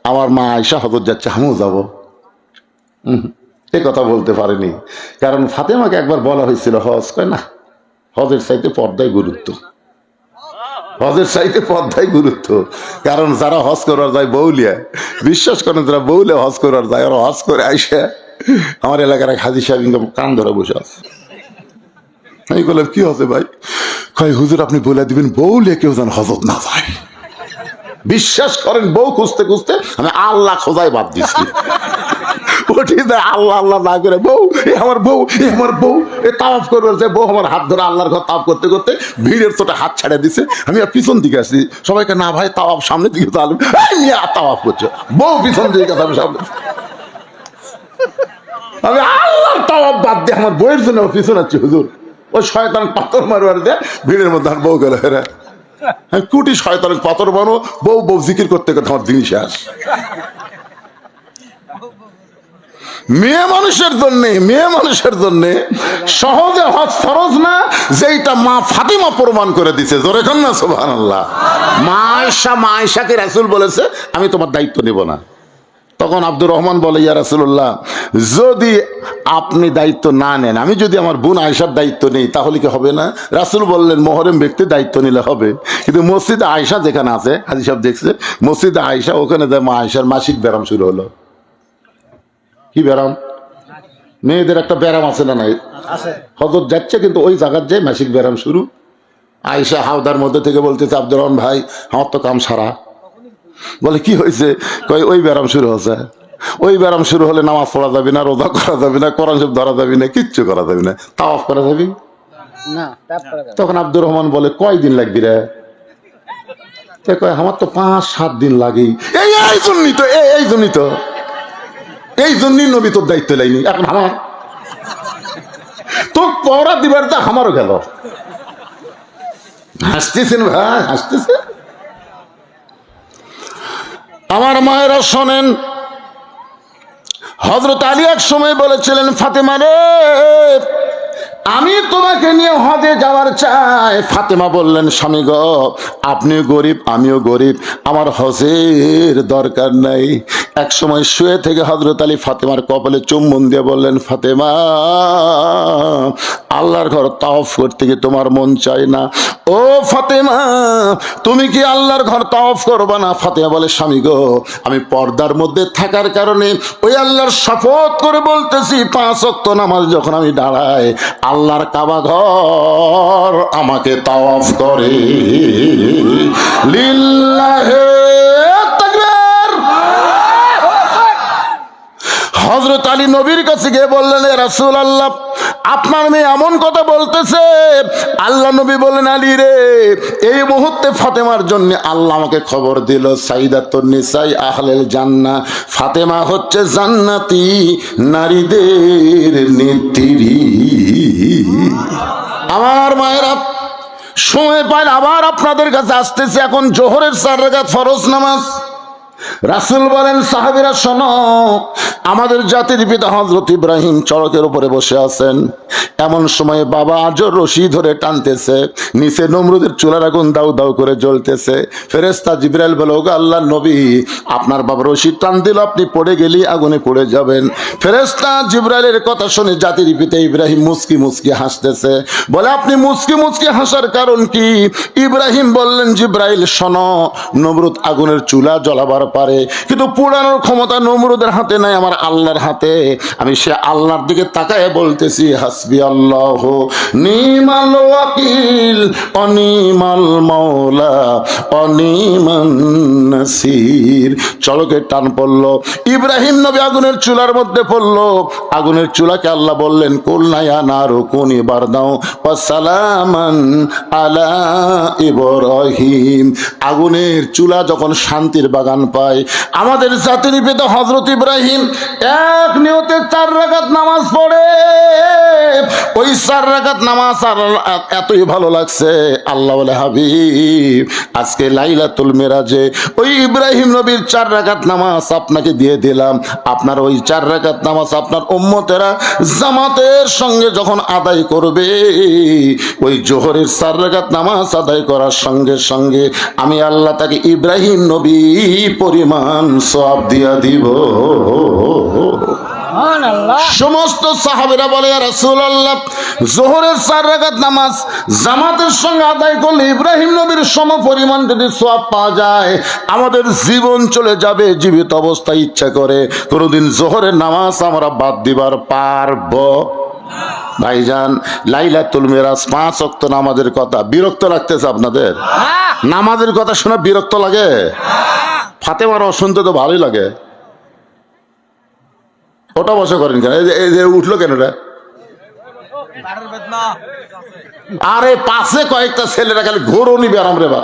আমার মা আয়েশা হজত যাচ্ছে, আমিও যাবো। এ কথা বলতে পারেনি, কারণ ফাতেমাকে একবার বলা হয়েছিল হজ, কয় না, হজের চাইতে পর্দায় গুরুত্ব, হজের চাইতে পর্দায় গুরুত্ব। কারণ যারা হজ করার যায় বউলিয়া, বিশ্বাস করেন, যারা বউলিয়া হজ করার যায়, ওরা হজ করে আইসা আমার এলাকার এক হাজি সাহেব কান ধরে বসে আছে। আমি বললাম, কি হচ্ছে ভাই? কয়, হুজুর আপনি বলে দিবেন বউলিয়া কেউ যেন হজত না যায়। বিশ্বাস করেন, বউ খুঁজতে খুঁজতে আমি আল্লাহ খোঁজাই বাদ দিচ্ছি। আল্লাহ আল্লাহ না করে বউ, এ আমার বউ, এ আমার বউ, এ তাওয়াফ করবার যায়, বউ আমার হাত ধরে আল্লাহর ঘর তাওয়াফ করতে করতে ভিড়ের চোটে হাত ছাড়া দিছে। আমি আর পিছন দিকে আসছি, সবাইকে না ভাই তাওয়াফ সামনের দিকে তাহলে তাওয়াফ করছে, বউ পিছন দিকে গেছে, আমি সামনে। আমি আল্লাহর তাওয়াফ বাদ দিয়ে আমার বউয়ের জন্য পিছন আছি। হুজুর ওই শয়তান পাথর মারবার দিয়ে ভিড়ের মধ্যে আর বউ গেল হেরা। আমি কুটি শয়তান পাথর মারো, বউ বউ জিকির করতে করতে আমার দিন শেষ। মেয়ে মানুষের জন্য সহজে হজ ফরজ না, যেটা মা ফাতিমা প্রমাণ করে দিছে। জোরে কন না সুবহানাল্লাহ। মা আয়েশাকে রাসূল বলেছে আমি তোমার দায়িত্ব নেব না। তখন আব্দুর রহমান বলে, ইয়া রাসূলুল্লাহ, যদি আপনি দায়িত্ব না নেন, আমি যদি আমার বোন আয়েশার দায়িত্ব নেই তাহলে কি হবে না? রাসূল বললেন, মুহররম ব্যক্তি দায়িত্ব নিলে হবে, কিন্তু মসজিদে আয়েশা যেখানে আছে, হাজী সাহেব দেখছে মসজিদে আয়েশা, ওখানে মা আয়েশার মাসিক ব্যারাম শুরু হলো। কি ব্যারাম? মেয়েদের একটা ব্যারাম আছে না নাই? হযরত যাচ্ছে কিন্তু ওই জায়গার যে মাসিক ব্যারাম শুরু। আয়েশা হাওদার মধ্যে থেকে বলতেছে, আব্দুর রহমান ভাই, আমার তো কাম সারা। বলে কি হয়েছে? কই ওই ব্যারাম শুরু হচ্ছে। ওই ব্যারাম শুরু হলে নামাজ পড়া যাবে না, রোজা করা যাবে না, কোরআন শরীফ ধরা যাবে না, কিচ্ছু করা যাবে না, তাওয়াফ করা যাবে না। তখন আব্দুর রহমান বলে, কয়দিন লাগবে রে? কয় আমার তো 5-7 দিন লাগে। এই জন্যই নবী তোর দায়িত্ব লাইনি, এখন আমার তোর পড়া দিবার তা আমারও গেল। হাসতেছেন ভাই, হাসতেছে। আমার মায়েরা শোনেন, হযরত আলী এক সময় বলেছিলেন, ফাতেমা রে, আমি তোমাকে নিয়ে হজে যাওয়ার চাই। ফাতেমা বললেন, স্বামী গো, আপনি গরিব, আমিও গরিব, আমার হজের দরকার নাই। এক সময় শুয়ে থেকে হযরত আলী ফাতেমার কপালে চুম্বন দিয়ে বললেন, ফাতেমা, আল্লাহর ঘর তাওয়াফ করতে কি তোমার মন চায় না? ও ফাতেমা, তুমি কি আল্লাহর ঘর তাওয়াফ করবা না? ফাতেমা বলে, স্বামী গো, আমি পর্দার মধ্যে থাকার কারণে ওই আল্লাহর শপথ করে বলতেছি, 5 ওয়াক্ত নামাজ যখন আমি দাঁড়াই, আল্লাহর কাবা ঘর আমাকে তাওয়াফ করে। লিল্লাহে তাকবীর। হযরত আলী নবীর কাছে গিয়ে বললেন, এ রাসূলুল্লাহ, আপনার মেয়ে এমন কথা বলতেছে। আল্লাহ নবী বললেন, আলী রে, এই মুহূর্তে ফাতেমার জন্য আল্লাহ আমাকে খবর দিল, সাইয়্যিদাতুন নিসাই আহলিল জান্নাহ, ফাতেমা হচ্ছে জান্নাতি নারীদের নেত্রী। আমার মায়েরা, সময় পাইলে আবার আপনাদের কাছে আসতেছে। এখন জোহরের 4 রাকাত ফরজ নামাজ। রাসূল বলেন, সাহাবীরা শোনো, আমাদের জাতির পিতা হযরত ইব্রাহিম চড়কের উপরে বসে আছেন। এমন সময় বাবা আজর রশি ধরে টানতেছে, নিচে নমরুদের চুলার আগুন দাউ দাউ করে জ্বলতেছে। ফেরেশতা জিবরাইল বলে, ওগো আল্লাহর নবী, আপনার বাবা রশি টান দিল, আপনি পড়ে গেলে আগুনে পড়ে যাবেন। ফেরেশতা জিবরাইলের কথা শুনে জাতির পিতা ইব্রাহিম মুচকি মুচকি হাসতেছে। বলে, আপনি মুচকি মুচকি হাসার কারণ কি? ইব্রাহিম বললেন, জিবরাইল শোনো, নমরুদ আগুনের চুলা জ্বলাবার পারে, কিন্তু পোড়ানোর ক্ষমতা নমরুদের হাতে নাই, আমার আল্লাহর হাতে। আমি সে আল্লাহর দিকে তাকায় বলতেছি, হাসবি আল্লাহ নিমাল ওয়াকিল অনিমাল মাওলা অনিমান নাসির। চলকে টান পড়লো, ইব্রাহিম নবী আগুনের চুলার মধ্যে পড়লো। আগুনের চুলাকে আল্লাহ বললেন, কুলনা ইয়া নারু কুনি বারদাও ওয়া সালামান আলা ইব্রাহিম। আগুনের চুলা যখন শান্তির বাগান পায়, আমাদের জাতির পিতা হযরত ইব্রাহিম এক নিয়তে 4 রাকাত নামাজ পড়ে। ওই 4 রাকাত নামাজ এতই ভালো লাগছে, আল্লাহ বলে, হাবিব, আজকে লাইলাতুল মিরাজে ওই ইব্রাহিম নবীর 4 রাকাত নামাজ আপনাকে দিয়ে দিলাম। আপনার ওই 4 রাকাত নামাজ আপনার উম্মতেরা জামাতের সঙ্গে যখন আদায় করবে, ওই জোহরের 4 রাকাত নামাজ আদায় করার সঙ্গে সঙ্গে আমি আল্লাহ তাকে ইব্রাহিম নবী পরিমাণ সওয়াব দিয়া দিব। সমস্ত সাহাবীরা বলে, ইয়া রাসূলুল্লাহ, যোহরের 4 রাকাত নামাজ জামাতের সঙ্গে আদায় করলে ইব্রাহিম নবীর সম পরিমাণ যদি সওয়াব পাওয়া যায়, আমাদের জীবন চলে যাবে। জীবিত অবস্থায় ইচ্ছা করে কোনোদিন যোহরের নামাজ আমরা বাদ দিবার পারবো? ভাইজান, লাইলাতুল মিরাজ 5 ওয়াক্ত নামাজের কথা বিরক্ত লাগতেছে আপনাদের? নামাজের কথা শুনে বিরক্ত লাগে? ফাতেমার শুনতে তো ভালোই লাগে। ওটা বসে করেন কেন? এই যে উঠলো কেন রে? আরে পাশে কয়েকটা ছেলেরা খালি ঘোরও নিবে আরাম রে বা।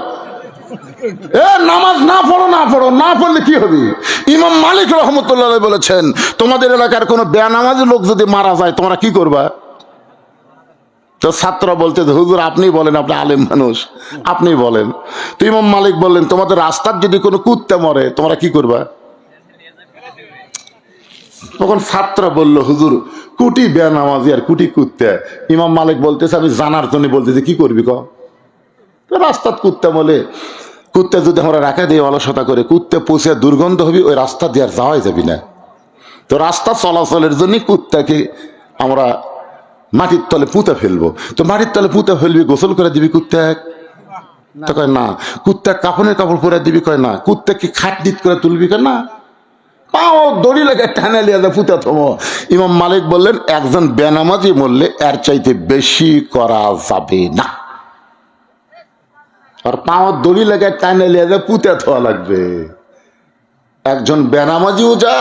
নামাজ না পড়ো, না পড়ো, না পড়লে কি হবে? ইমাম মালিক রহমতুল্লাহ বলেছেন, তোমাদের এলাকার কোনো বেনামাজি লোক যদি মারা যায় তোমরা কি করবা? তো ছাত্র বলতে, হুজুর আপনি বলেন, আপনি আলেম মানুষ, আপনি বলেন। তো ইমাম মালিক বললেন, তোমাদের রাস্তার যদি কোনো কুত্তে মরে তোমরা কি করবা? তখন ছাত্ররা বলল, হুজুর কুটি বেনামাজি আর কুটি কুত্তে। ইমাম মালিক বলতেছে, আমি জানার জন্য বলতেছি, কি করবি ক? রাস্তাত কুত্তে বলে, কুত্তে যদি আমরা রাখা দিয়ে অলসতা করে, কুত্তে পুষে দুর্গন্ধ হবি, ওই রাস্তা দিয়ে আর যাওয়াই যাবি না। তো রাস্তা চলাচলের জন্য কুত্তাকে আমরা মাটির তলে পুঁতে ফেলবো। তো মাটির তলে পুঁতে ফেলবি, গোসল করে দিবি কুত্তা? তো কয় না। কুত্তা কাপড়ের কাপড় পরে দিবি? কয় না। কুত্তা কি খাটনিট করে তুলবি? কয় না। পাও দড়ি লাগে টানে লিয়ে পুঁতে থমো। ইমাম মালিক বললেন, একজন বেনামাজি মরলে এর চাইতে বেশি করা যাবে না, আর পাও দড়ি লাগে টানে লিয়ে পুঁতে থোয়া লাগবে। একজন বেনামাজিও যা,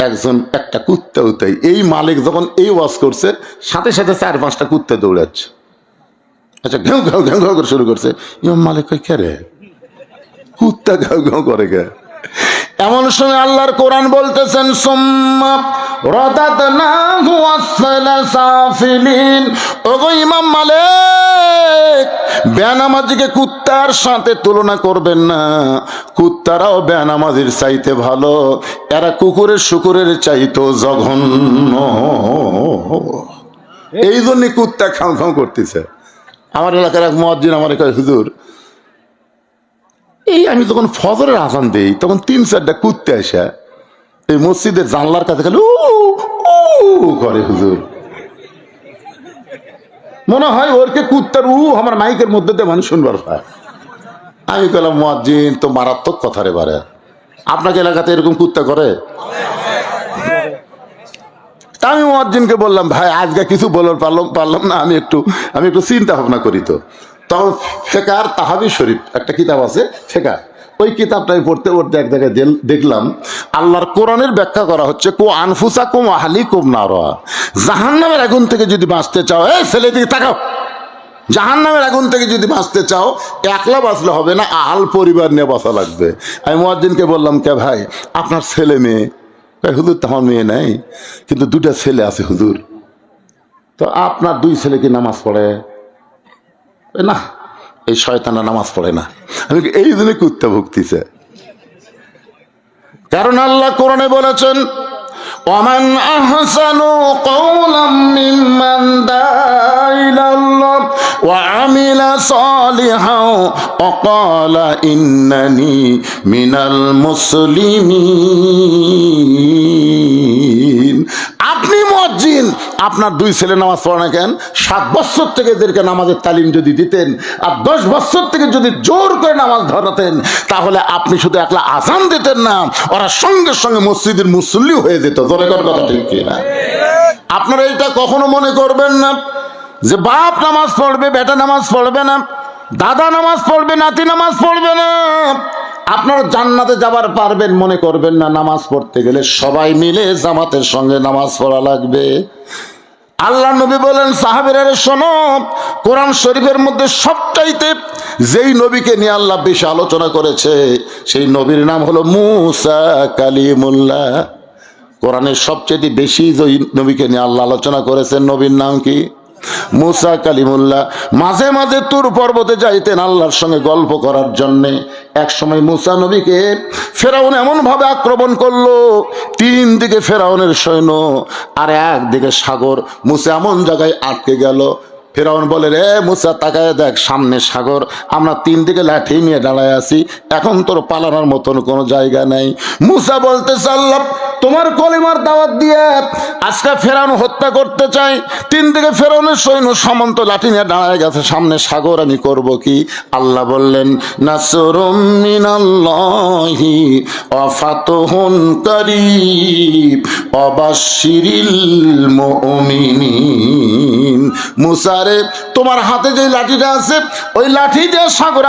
একজন একটা কুত্তাও তাই। এই মালিক যখন এই ওয়াজ করছে, সাথে সাথে 4-5টা কুত্তা দৌড়াচ্ছে। আচ্ছা, ঘেউ ঘেউ ঘেউ ঘেউ করে শুরু করছে। ইমাম মালিক কই, কে রে কুত্তা ঘেউ ঘেউ করে কে? এমন সময় আল্লাহর কোরআন বলতেছেন, সুম্মা রাদাদনাহু আসফালা সাফিলিন। ওগো ইমাম মালিক, বেনামাজিকে কুত্তার সাথে তুলনা করবেন না। কুত্তারাও বেনামাজির চাইতে ভালো, এরা কুকুরের শুকুরের চাইতেও জঘন্য। এই জন্য কুত্তা খাও খাও করতেছে। আমার এলাকার এক মুয়াজ্জিন আমারে কয়, হুজুর এই আমি যখন ফজরের আজান দেই, তখন 3-4টা কুত্তে আসে এই মসজিদের জানলার কাছে খালি উ করে। হুজুর মনে হয় ওরকে কুত্তার আমার মাইকের মধ্যে দিয়ে মানুষ শুনবার পায়। আমি বললাম, মুয়াজ্জিন তো মারাত্মক কথা রে বারে, আপনাকে এলাকাতে এরকম কুত্তা করে? তা আমি মুয়াজ্জিনকে বললাম, ভাই আজকে কিছু বলার পারলাম না, আমি একটু চিন্তা ভাবনা করি। তো তখন ফেকার তাহাবি শরীফ একটা কিতাব আছে, ফেকার, ওই কিতাবটা আমি পড়তে পড়তে এক জায়গায় দেখলাম আল্লাহর কোরআনের ব্যাখ্যা করা হচ্ছে, কো আনফুসাকুম আহলিকুম নারা। জাহান্নামের আগুন থেকে যদি বাঁচতে চাও, এই ছেলে দিকে তাকাও, জাহান্নামের আগুন থেকে যদি বাঁচতে চাও, একলা বাঁচলে হবে না, আহাল পরিবার নিয়ে বাঁচা লাগবে। আমি মুয়াজ্জিনকে বললাম, কে ভাই আপনার ছেলে মেয়ে? হুজুর তো আমার মেয়ে নাই, কিন্তু 2টা ছেলে আছে হুজুর। তো আপনার 2 ছেলে কি নামাজ পড়ে? না, এই শয়তানরা নামাজ পড়ে না। আমি এই জন্য কুত্তা ভুগতিছে, কারণ আল্লাহ কোরআনে বলেছেন, ওয়ামান আহসানু কওলাম মিম্মান দাআ ইলাল্লাহ ওয়া আমিলা সালিহান ওয়া ক্বালা ইন্নানি মিনাল মুসলিমিন। আপনি মুয়াজ্জিন, আপনার 2 ছেলে নামাজ পড়ে না কেন? 7 বছর থেকে এদেরকে নামাজের তালিম যদি দিতেন, আর 10 বছর থেকে যদি জোর করে নামাজ ধরাতেন, তাহলে আপনি শুধু একলা আজান দিতেন না, ওরা সঙ্গে সঙ্গে মসজিদের মুসল্লি হয়ে যেত। জোরে কর কথা ঠিক কিনা? আপনারা এটা কখনো মনে করবেন না যে বাপ নামাজ পড়বে, বেটা নামাজ পড়বে না, দাদা নামাজ পড়বে, নাতি নামাজ পড়বে না, আপনারা জান্নাতে যাবার পারবেন মনে করবেন না। নামাজ পড়তে গেলে সবাই মিলে জামাতের সঙ্গে নামাজ পড়া লাগবে। আল্লাহ নবী বলেন, সাহাবীরা শোনো, কোরআন শরীফের মধ্যে সবচাইতে যেই নবীকে নিয়ে আল্লাহ বেশি আলোচনা করেছে, সেই নবীর নাম হলো মুসা কালিমুল্লাহ। কোরআনের সবচেয়ে বেশি যে নবীকে নিয়ে আল্লাহ আলোচনা করেছেন, নবীর নাম কি? মুসা কালিমুল্লাহ। মাঝে মাঝে তুর পর্বতে যাইতেন আল্লাহর সঙ্গে গল্প করার জন্যে। এক সময় মুসা নবীকে ফেরাউন এমন ভাবে আক্রমণ করলো, 3 দিকে ফেরাউনের সৈন্য আর একদিকে সাগর। মুসা এমন জায়গায় আটকে গেল, ফেরাউন বলে, রে মুসা তাকায় দেখ, সামনে সাগর, আমরা 3 দিকে লাঠি নিয়ে দাঁড়ায় আছি, এখন তোর পালানোর মতন কোনো জায়গা নাই। মুসা বলতেছে, আল্লাহ তোমার কলিমার দাওয়াত দিয়ে আজকে ফেরাউন হত্যা করতে চাই, 3 দিকে ফেরাউনের সৈন্য সামন্ত লাঠি নিয়ে দাঁড়ায় গেছে, সামনে সাগর, আমি করব কি? আল্লাহ বললেন, নাসরুম মিনাল্লাহি ওয়া ফাতহুন কারীব ওয়া বাশশিরিল মুমিনিন। মুসা রে, তোমার হাতে যে লাঠিটা আছে, ওই লাঠি দিয়ে সাগর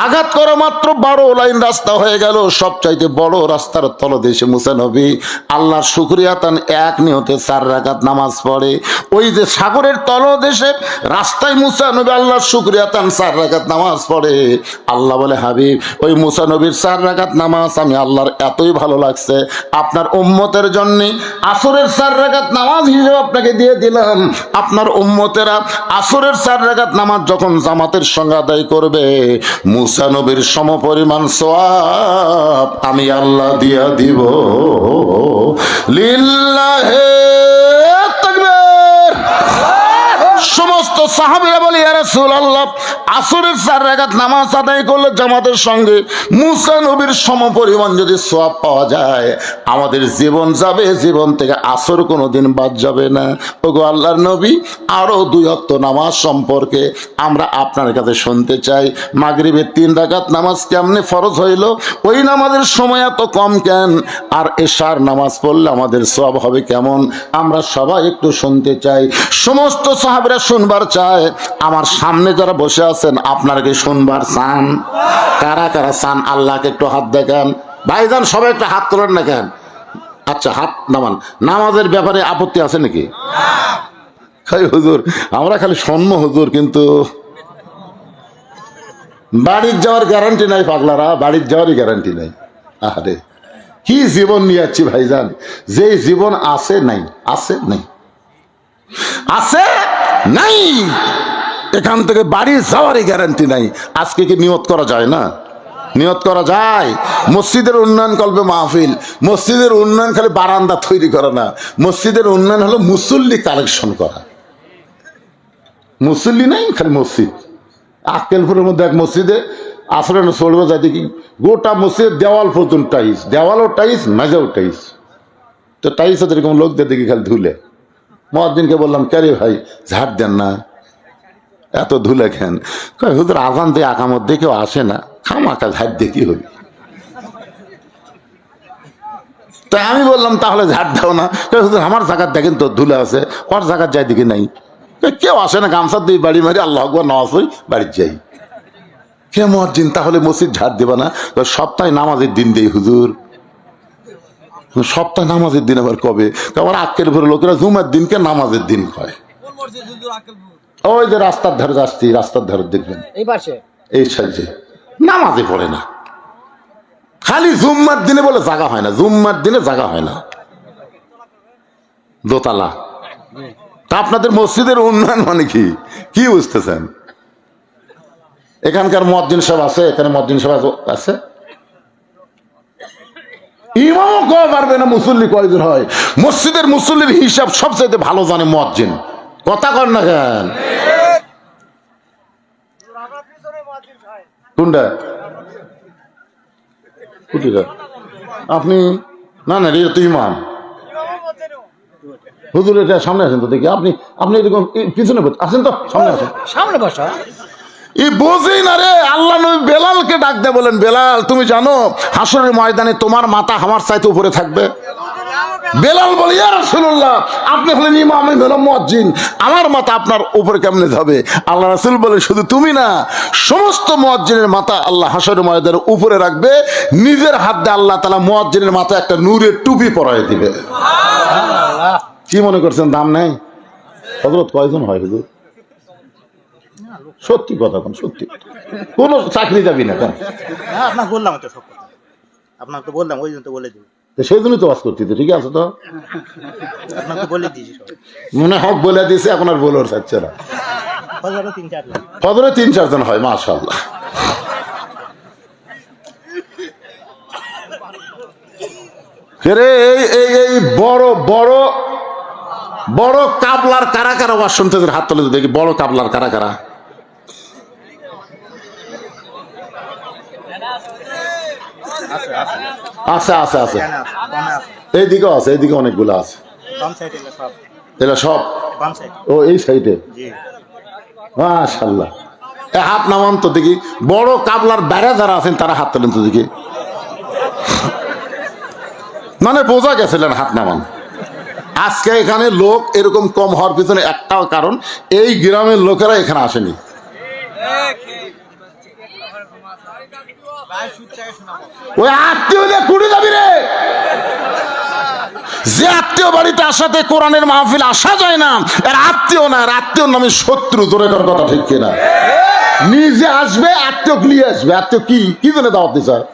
আঘাত করো, মাত্র 12 লাইন রাস্তা হয়ে গেল। সবচাইতে বড় রাস্তার তলদেশে মুসা নবী আল্লাহর শুকরিয়া তান এক নিয়তে 4 রাকাত নামাজ পড়ে। ওই যে সাগরের তলদেশে রাস্তায় মুসা নবী আল্লাহর শুকরিয়া তান 4 রাকাত নামাজ পড়ে। আল্লাহ বলে, হাবিব, ওই মুসা নবীর 4 রাকাত নামাজ আমি আল্লাহর এতই ভালো লাগছে, আপনার উম্মতের জন্য আসরের 4 রাকাত নামাজ হিসেবে আপনাকে দিয়ে দিলাম। আপনার উম্মতেরা আসরের 4 রাকাত নামাজ যখন জামাতের সঙ্গে আদায় করবে, মুসা নবীর সমপরিমাণ সওয়াব আমি আল্লাহ দিয়া দিব। লিল্লাহে তাকবীর। সমস্ত সাহাবীরা বলে ইয়া রাসূলুল্লাহ, আসরের 4 রাকাত নামাজ আদায় করলে জামাতের সঙ্গে মুসা নবীর সমপরিমাণ যদি সওয়াব পাওয়া যায়, আমাদের জীবন যাবে, জীবন থেকে আসর কোনোদিন বাদ যাবে না। ওগো আল্লাহর নবী, আরো 2 ওয়াক্ত নামাজ সম্পর্কে আমরা আপনার কাছে শুনতে চাই। মাগরিবের 3 রাকাত নামাজ কেমনে ফরজ হইল, ওই নামাজের সময় এত কম কেন? আর এশার নামাজ পড়লে আমাদের সওয়াব হবে কেমন? আমরা সবাই একটু শুনতে চাই। সমস্ত সাহাবীরা শুনবার চায়। আমার সামনে যারা বসে আছেন, আপনারা কি শুনবার চান? কারা কারা চান? আল্লাহকে একটু হাত দেখান। ভাইজান সবাই একটা হাত তোলেন না কেন? আচ্ছা, হাত নামান। নামাজের ব্যাপারে আপত্তি আছে নাকি? হুজুর, আমরা খালি শুনবো হুজুর, কিন্তু বাড়ির যাওয়ার গ্যারান্টি নাই। পাগলারা, বাড়ির যাওয়ারই গ্যারান্টি নাই। আরে কি জীবন নিয়ে যাচ্ছি ভাইজান, যে জীবন আছে নাই, আছে নাই, আছে নাই, এখান থেকে বাড়ি যাওয়ারই গ্যারান্টি নাই। আজকে কি নিয়ত করা যায় না? নিয়ত করা যায়। মসজিদের উন্নয়ন কল্পে মাহফিল। মসজিদের উন্নয়ন খালি বারান্দা তৈরি করা না, মসজিদের উন্নয়ন হলো মুসল্লি কালেকশন করা। মুসল্লি নাই, খালি মসজিদ। আক্কেলপুরের মধ্যে এক মসজিদে আসলে চলবে যায় দেখি, গোটা মসজিদের দেওয়াল পর্যন্ত টাইস, দেওয়ালও টাইস, মেজাও টাইস। তো টাইস এরকম লোকদের দেখি খালি ধুলে। মুয়াজ্জিনকে বললাম, ক্যারে ভাই ঝাড় দেন না, এত ধুলে খেন। হুজুর আজান দিয়ে আকামত দিয়ে কেউ আসে না, খামাকা ঝাড় দিয়ে কি হবে? তাই আমি বললাম, তাহলে ঝাড় দাও না। হুজুর আমার জায়গার দেখেন তো ধুলে আছে, ওর জায়গার যাই দিকে নাই। কেউ আসে না, গামছা দিয়ে বাড়ি মারি আল্লাহ আকবার নামাজ হই বাড়ির যাই। কে মুয়াজ্জিন, তাহলে মসজিদ ঝাড় দেবা না? সপ্তাহে নামাজের দিন দেই হুজুর। সপ্তাহে নামাজের দিন আবার কবে? আবার আক্কেল ভরে লোকেরা জুমার দিনকে নামাজের দিন কয়। ওই যে রাস্তার ধারে যাচ্ছি, রাস্তার ধারে দেখবেন এই সাইজে নামাজে পড়ে না, খালি জুম্মার দিনে বলে জাগা হয় না, জুম্মার দিনে জাগা হয় না। দোতলা। তা আপনাদের মসজিদের উন্নয়ন মানে কি? কি বুঝতেছেন? এখানকার মুয়াজ্জিন সাহেব আছে, এখানে মুয়াজ্জিন সাহেব আছে, ইমামও কয় পারবে না মুসল্লি কয়জন হয়। মসজিদের মুসল্লির হিসাব সবচাইতে ভালো জানে মুয়াজ্জিন। কথা কর না কেন? কোনটা? আপনি না না, এটা তো ইমাম। হুজুর এটা সামনে আসেন তো দেখি। আপনি আপনি এরকম পিছনে আসেন তো, সামনে আসেন। সামনে বসা বোঝেই না রে। আল্লাহ নবী বেলালকে ডাক দে, বলেন বেলাল তুমি জানো হাসরের ময়দানে তোমার মাথা আমার চাইতে উপরে থাকবে? বেলাল বলে, ইয়া রাসূলুল্লাহ, আপনি হলেন ইমাম, আমি হলাম মুয়াজ্জিন, আমার মাথা আপনার উপরে কেমনে যাবে? আল্লাহ রাসূল বলে, শুধু তুমি না, সমস্ত মুয়াজ্জিনের মাথা আল্লাহ হাসরের ময়দানের উপরে রাখবে। নিজের হাত দিয়ে আল্লাহ তাআলা মুয়াজ্জিনের মাথায় একটা নূরের টুপি পরায় দিবে। কি মনে করছেন দাম নেই? হযরত কয়জন হয় হুজুর? সত্যি কথা কোন, সত্যি কোন চাকরি যাবি না কেন? আপনাকে বললাম তো সব কথা, আপনাকে তো বললাম, ওই জন্য তো বলে দিই। সেই জন্যই তো বাস করতে, ঠিক আছে তো আপনাকে বলে দিয়েছি, মনে হক বলে দিয়েছে, এখন আর বলার চাচ্ছে না। ফজরে 3-4 জন হয়, মাশাআল্লাহ। এই বড় বড় বড় কাবলার কারা কারা ওয়াজ শুনতে হাত তুলে দেখি। বড় কাবলার কারা কারা? আছে আছে আছে, এইদিকেও আছে, এইদিকে অনেকগুলো আছে। এরা সব ও এই সাইডে, মাশাআল্লাহ। হাত নামান তো দেখি। বড় কাবলার বাইরে যারা আছেন তারা হাত তোলেন তো দেখি। মানে বোঝা গেছিলেন, হাত নামান। আজকে এখানে লোক এরকম কম হওয়ার পিছনে একটাও কারণ, এই গ্রামের লোকেরা এখানে আসেনি। ওই আত্মীয় দিয়ে কুড়ি যাবি রে। যে আত্মীয় বাড়িতে আসাতে কোরআনের মাহফিল আসা যায় না, এর আত্মীয় না, এর আত্মীয়র নামে শত্রু। জোরে কর কথা, ঠিক কিনা? নিজে আসবে, আত্মীয় নিয়ে আসবে। আত্মীয় কি কি জন্য দাওয়াত দিতে চায়?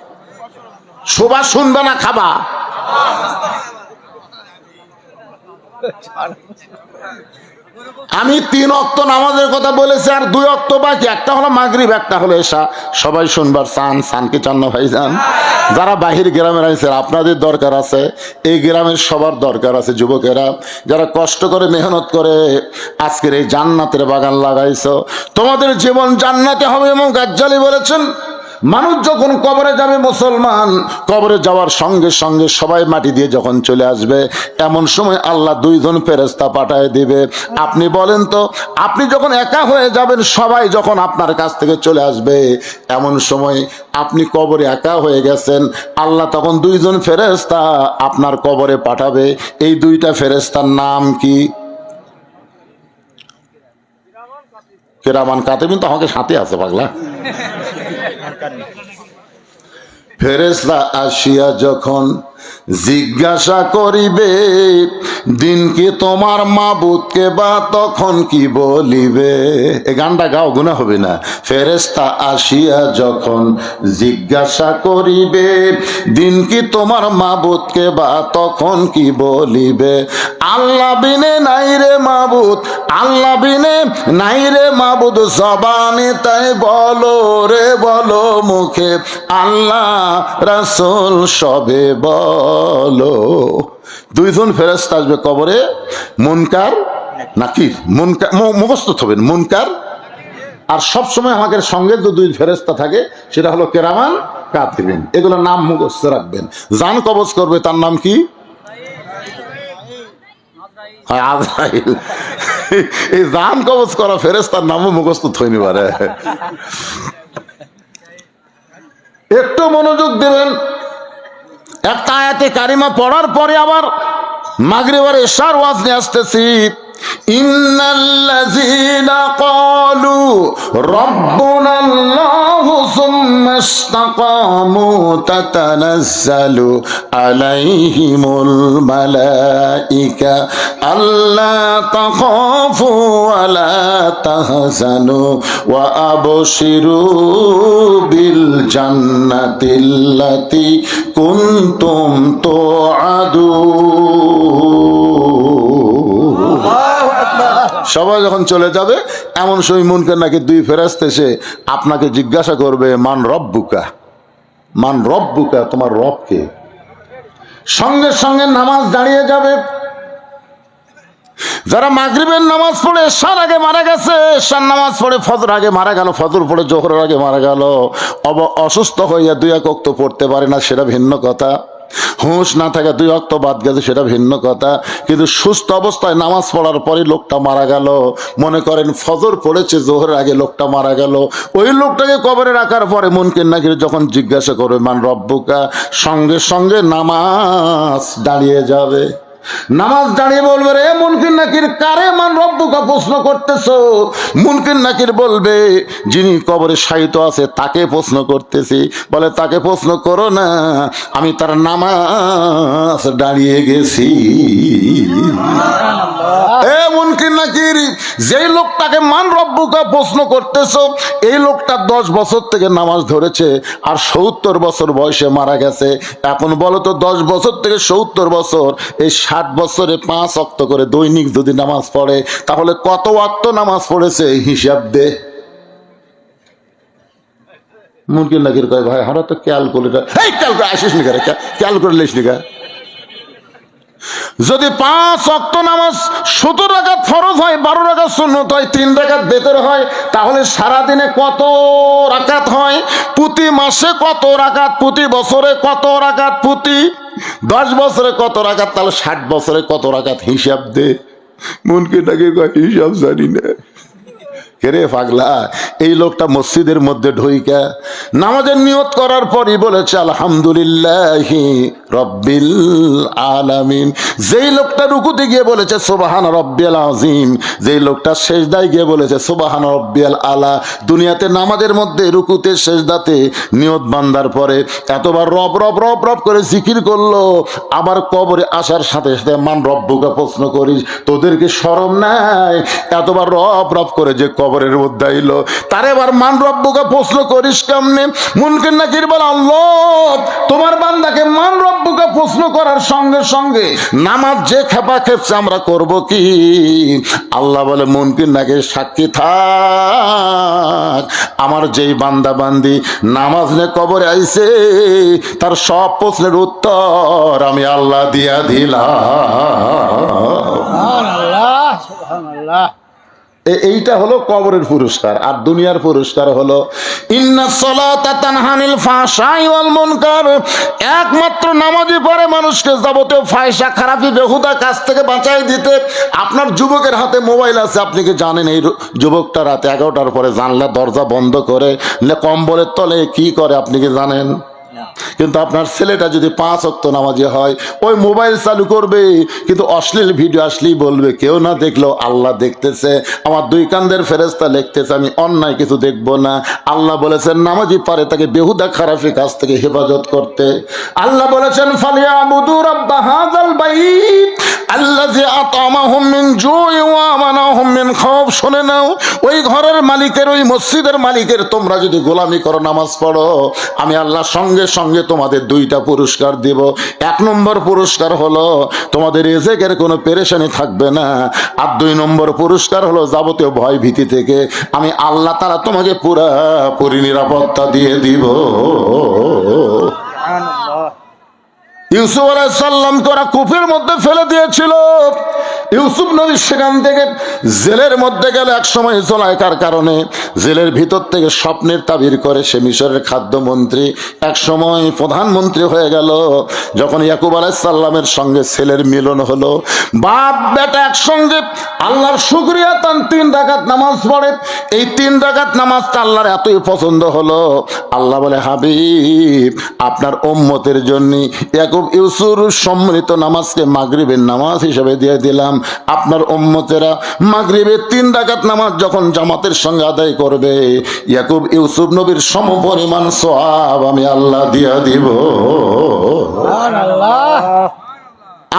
শোভা শুনবে না, খাবা। আমি 3 ওয়াক্ত নামাজের কথা বলেছি, আর 2 ওয়াক্ত বাকি। একটা হলো মাগরিব, একটা হলো এশা। সবাই শুনবার সানকে চান না ভাইজান? যারা বাহির গ্রামের আছে আপনাদের দরকার আছে, এই গ্রামের সবার দরকার আছে। যুবকেরা যারা কষ্ট করে মেহনত করে আজকের এই জান্নাতের বাগান লাগাইছো, তোমাদের জীবন জান্নাতে হবে। এবং গাজ্জালি বলেছেন, মানুষ যখন কবরে যাবে, মুসলমান কবরে যাওয়ার সঙ্গে সঙ্গে সবাই মাটি দিয়ে যখন চলে আসবে, এমন সময় আল্লাহ 2 জন ফেরেশতা পাঠায় দিবে। আপনি বলেন তো, আপনি যখন একা হয়ে যাবেন, সবাই যখন আপনার কাছ থেকে চলে আসবে, এমন সময় আপনি কবরে একা হয়ে গেছেন, আল্লাহ তখন 2 জন ফেরেশতা আপনার কবরে পাঠাবে। এই 2টা ফেরেশতার নাম কি? কিরামান কাতিবিন তো আমাকে সাথে আছে পাগলা। ফেরেশতা আসিয়া যখন জিজ্ঞাসা করিবে, দিন কি তোমার মাবুদকে, বা তখন কি বলিবে? এই গানটা গাও, গুনাহ হবে না। ফেরেশতা আসিয়া যখন জিজ্ঞাসা করিবে, দিন কি তোমার মাবুদকে, বা তখন কি বলিবে? আল্লাহ বিনে নাই রে মাবুদ, আল্লাহ বিনে নাই রে মাবুদ, জবানে তাই বলো রে বলো মুখে, আল্লাহ রাসূল সবে বলো। 2 জন ফেরেশতা আসবে কবরে, মুনকার নাকির। মুনকার মুখস্থ হবেন, মুনকার। আর সব সময় আমাদের সঙ্গে 2 ফেরেশতা থাকে, সেটা হলো কিরামান কাতিবিন। এগুলোর নাম মুখস্থ রাখবেন। জান কবজ করবে, তার নাম কি? আজরাইল। এই জান কবজ করা ফেরেশতার নামও মুখস্থ থইনি পারে। একটু মনোযোগ দেবেন। একটা আয়াতে কারিমা পড়ার পরে আবার মাগরিব আর এশার ওয়াজ নিয়ে আসতেছি। ইন্নাল্লাযীনা ক্বালু রাব্বুনাল্লাহু সুম্মা ইসতাকামু তাতানাজ্জালু আলাইহিমুল মালাইকা আল্লা তাখাফু ওয়া লা তাহজানু ওয়া আবশিরু বিল জান্নাতিল্লাতী কুনতুম তুআদুন। সবাই যখন চলে যাবে, এমন সময় মুনকার নাকি 2 ফেরেশতা এসে আপনাকে জিজ্ঞাসা করবে, মান রব্বুকা, মান রব্বুকা, তোমার রব কে? সঙ্গে সঙ্গে নামাজ দাঁড়িয়ে যাবে। যারা মাগরিবের নামাজ পড়ে এশার আগে মারা গেছে, এশার নামাজ পড়ে ফজর আগে মারা গেল, ফজর পড়ে জোহরের আগে মারা গেল, অসুস্থ হইয়া 2 ওয়াক্ত পড়তে পারে না, সেটা ভিন্ন কথা। হুঁশ না থাকে 2 ওয়াক্ত বাদ গেছে, সেটা ভিন্ন কথা। কিন্তু সুস্থ অবস্থায় নামাজ পড়ার পরে লোকটা মারা গেল, মনে করেন ফজর পড়েছে, জোহরের আগে লোকটা মারা গেল, ওই লোকটাকে কবরে রাখার পরে মুনকির নাকির যখন জিজ্ঞাসা করবে মান রব্বুকা, সঙ্গে সঙ্গে নামাজ দাঁড়িয়ে যাবে। নামাজ দাঁড়িয়ে বলবে, রে মুনকির নাকির, কারে মান রব্বুকা প্রশ্ন করতেছো? মুনকির নাকির বলবে, যিনি কবরে শায়িত আছে তাকে প্রশ্ন করতেছি। বলে, তাকে প্রশ্ন করো না, আমি তার নামাজ দাঁড়িয়ে গেছি। এ মুনকির নাকির, যেই লোকটাকে মান রব্বুকা প্রশ্ন করতেছো, এই লোকটা 10 বছর থেকে নামাজ ধরেছে আর 70 বছর বয়সে মারা গেছে। এখন বলো তো, 10 বছর থেকে 70 বছর, এই 60 বছরে 5 ওয়াক্ত করে দৈনিক যদি নামাজ পড়ে, তাহলে কত ওয়াক্ত নামাজ পড়েছে হিসাব দে। মুনকির নাকির কয়, ভাই আমরা তো ক্যালকুলেটর, এই ক্যালকুলেটর আসিস নি, ক্যালকুলেটর লিস নি। যদি 5 ওয়াক্ত নামাজ 17 রাকাত ফরজ হয়, 12 রাকাত সুন্নত হয়, 3 রাকাত বেতর হয়, তাহলে সারাদিনে কত রাকাত হয়? প্রতি মাসে কত রাকাত? প্রতি বছরে কত রাকাত? প্রতি 10 বছরে কত রাকাত? তাহলে 60 বছরে কত রাকাত? হিসাব দে। মুনকির নাকির কয়, হিসাব জানি না। কেরে পাগলা, এই লোকটা মসজিদের মধ্যে ঢুইকা নামাজের নিয়ত করার পরই বলেছে আলহামদুলিল্লাহি রব্বিল আলামিন। যেই লোকটা রুকুতে গিয়ে বলেছে সুবহান রব্বিয়াল আযীম, যেই লোকটা সেজদায় গিয়ে বলেছে সুবহান রব্বিয়াল আলা। দুনিয়াতে নামাজের মধ্যে রুকুতে সেজদাতে নিয়ত বান্দার পরে এতবার রব রব রব রব করে জিকির করলো, আবার কবরে আসার সাথে সাথে মান রব্বুকা প্রশ্ন করিস, তোদেরকে শরম নাই? এতবার রব রব করে যে কবরের মধ্যে আইলো, তার এবার মান রব্বুকা প্রশ্ন করিস কেমনে? মুনকির নাকির বলে, আল্লাহ তোমার বান্দাকে মান রব্বুকা প্রশ্ন করার সঙ্গে সঙ্গে নামাজ যে খেপা খেপছে আমরা করব কি? আল্লাহ বলে মুনকির নাকি সাক্ষী থাক, আমার যেই বান্দা বান্দি নামাজ নে কবরে আইছে তার সব প্রশ্নের উত্তর আমি আল্লাহ দিয়া দিলাম। এইটা হলো কবরের পুরস্কার। আর দুনিয়ার পুরস্কার হলো ইন্নাস সালাতা তানহানিল ফাহশাই ওয়াল মুনকার, একমাত্র নামাজই পারে মানুষকে যাবতীয় ফাহিশা খারাপি বেহুদা কাজ থেকে বাঁচাই দিতে। আপনার যুবকের হাতে মোবাইল আছে, আপনি কি জানেন এই যুবকটা রাতে 11টার পরে জানলা দরজা বন্ধ করে কম্বলের তলে কি করে আপনি কি জানেন? কিন্তু আপনার ছেলেটা যদি 5 ওয়াক্ত নামাজি হয়, ওই মোবাইল চালু করবে কিন্তু অশ্লীল ভিডিও আসলেই বলবে কেউ না দেখলেও আল্লাহ দেখতেছে, আমার 2 কান্দের ফেরেশতা লিখতেছে, আমি অন্যায় কিছু দেখব না। আল্লাহ বলেছেন নামাজি পারে তাকে বেহুদা খারাপি কাজ থেকে হেফাজত করতে। আল্লাহ বলেছেন ফালিয়াবুদু রাব্ব হাযাল বাইত আল্লাযী আতামাহুম মিন জুই ওয়া আমানাহুম মিন খাউফ। শুনে নাও, ওই ঘরের মালিকের, ওই মসজিদের মালিকের তোমরা যদি গোলামি করো, নামাজ পড়ো, আমি আল্লাহ সঙ্গে সঙ্গে তোমাদের 2টা পুরস্কার দিব। 1 নম্বর পুরস্কার হলো তোমাদের রিজিকের কোনো পেরেশানি থাকবে না। আর 2 নম্বর পুরস্কার হলো যাবতীয় ভয় ভীতি থেকে আমি আল্লাহ তাআলা তোমাকে পুরোপুরি নিরাপত্তা দিয়ে দিব। ইউসুফ আলাইহিস সালামকে ওরা কূপের মধ্যে ফেলে দিয়েছিল। ইউসুফ নবী সেখান থেকে জেলের মধ্যে গেল। এক সময় জুলাইখার কারণে জেলের ভিতর থেকে স্বপ্নের তাবির করে সে মিশরের খাদ্যমন্ত্রী, এক সময় প্রধানমন্ত্রী হয়ে গেল। যখন ইয়াকুব আলাইহিস সালামের সঙ্গে ছেলের মিলন হলো, বাপ বেটা একসঙ্গে আল্লাহর শুকরিয়া তান 3 রাকাত নামাজ পড়ে। এই 3 রাকাত নামাজটা আল্লাহর এতই পছন্দ হলো, আল্লাহ বলে হাবিব আপনার উম্মতের জন্য ইয়াকুব ইউসুফ সম্মিলিত নামাজকে মাগরিবের নামাজ হিসেবে দিয়ে দিলাম। আপনার উম্মতেরা মাগরিবের 3 রাকাত নামাজ যখন জামাতের সঙ্গে আদায় করবে, ইয়াকুব ইউসুফ নবীর সমপরিমাণ সওয়াব আমি আল্লাহ দিয়া দিব।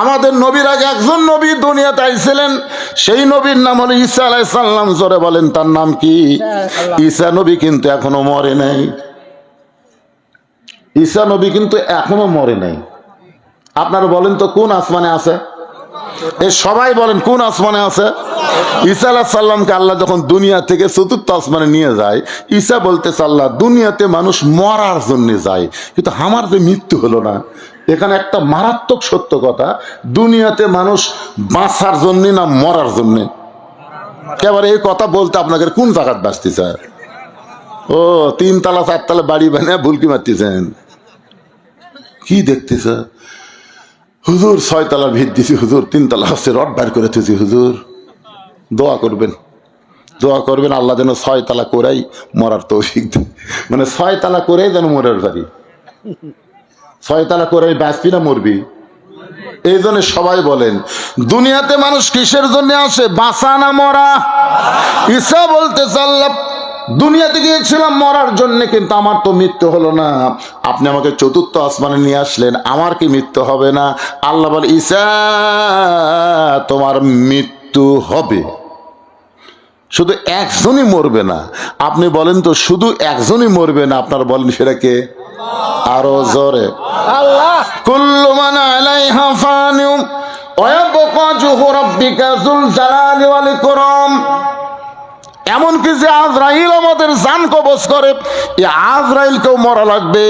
আমাদের নবীর আগে একজন নবী দুনিয়াতে আইছিলেন, সেই নবীর নাম হলো ঈসা আলাইহিস সালাম। জোরে বলেন তার নাম কি? ঈসা নবী কিন্তু এখনো মরে নাই। ঈসা নবী কিন্তু এখনো মরে নাই। আপনারা বলেন তো কোন আসমানে আছে? এই সবাই বলেন কোন আসমানে আছে? ঈসা আলাইহিস সালামকে আল্লাহ যখন দুনিয়া থেকে 4র্থ আসমানে নিয়ে যায়, ঈসা বলতেছে আল্লাহ দুনিয়াতে মানুষ মরার জন্য যায়, কিন্তু আমার যে মৃত্যু হলো না। এখানে একটা মারাত্মক সত্য কথা, দুনিয়াতে মানুষ বাঁচার জন্য না মরার জন্য? এবার এই কথা বলতে আপনাদের কোন জায়গায় বাঁচতেছে? ও 3 তলা 4 তলা বাড়ি বানিয়ে ভুলকি মারতেছেন, কি দেখতেছে? হুজুর 6 তলার ভিত দিছি, হুজুর 3 তলা হচ্ছে রড বার করে তুছি, হুজুর দোয়া করবেন, দোয়া করবেন আল্লাহ যেন 6 তলা করেই মরার তৌফিক দেন। মানে 6 তলা করেই যেন মরার পারি। 6 তলা করেই বাঁচবি না মরবি? এই জন্য সবাই বলেন দুনিয়াতে মানুষ কিসের জন্য আসে? বাঁচা না মরা? ঈসা বলতেছে আল্লাহ দুনিয়াতে গিয়েছিলাম মরার জন্য, কিন্তু আমার তো মৃত্যু হলো না। আপনি আমাকে 4র্থ আসমানে নিয়ে আসলেন, আমার কি মৃত্যু হবে না? আল্লাহ বলে ঈসা তোমার মৃত্যু হবে, শুধু একজনই মরবে না। আপনি বলেন তো শুধু একজনই মরবে না, আপনার বলেন সেটা কে? আরো জোরে আল্লাহ। কুল্লু মান আলাইহা ফানিউ ওয়া ইয়াবকা ওয়াজহু রাব্বিকা যুল জালালি ওয়াল ইকরাম। এমনকি যে আজরাইল আমাদের জান কবজ করে, এই আজরাইলকেও মরা লাগবে।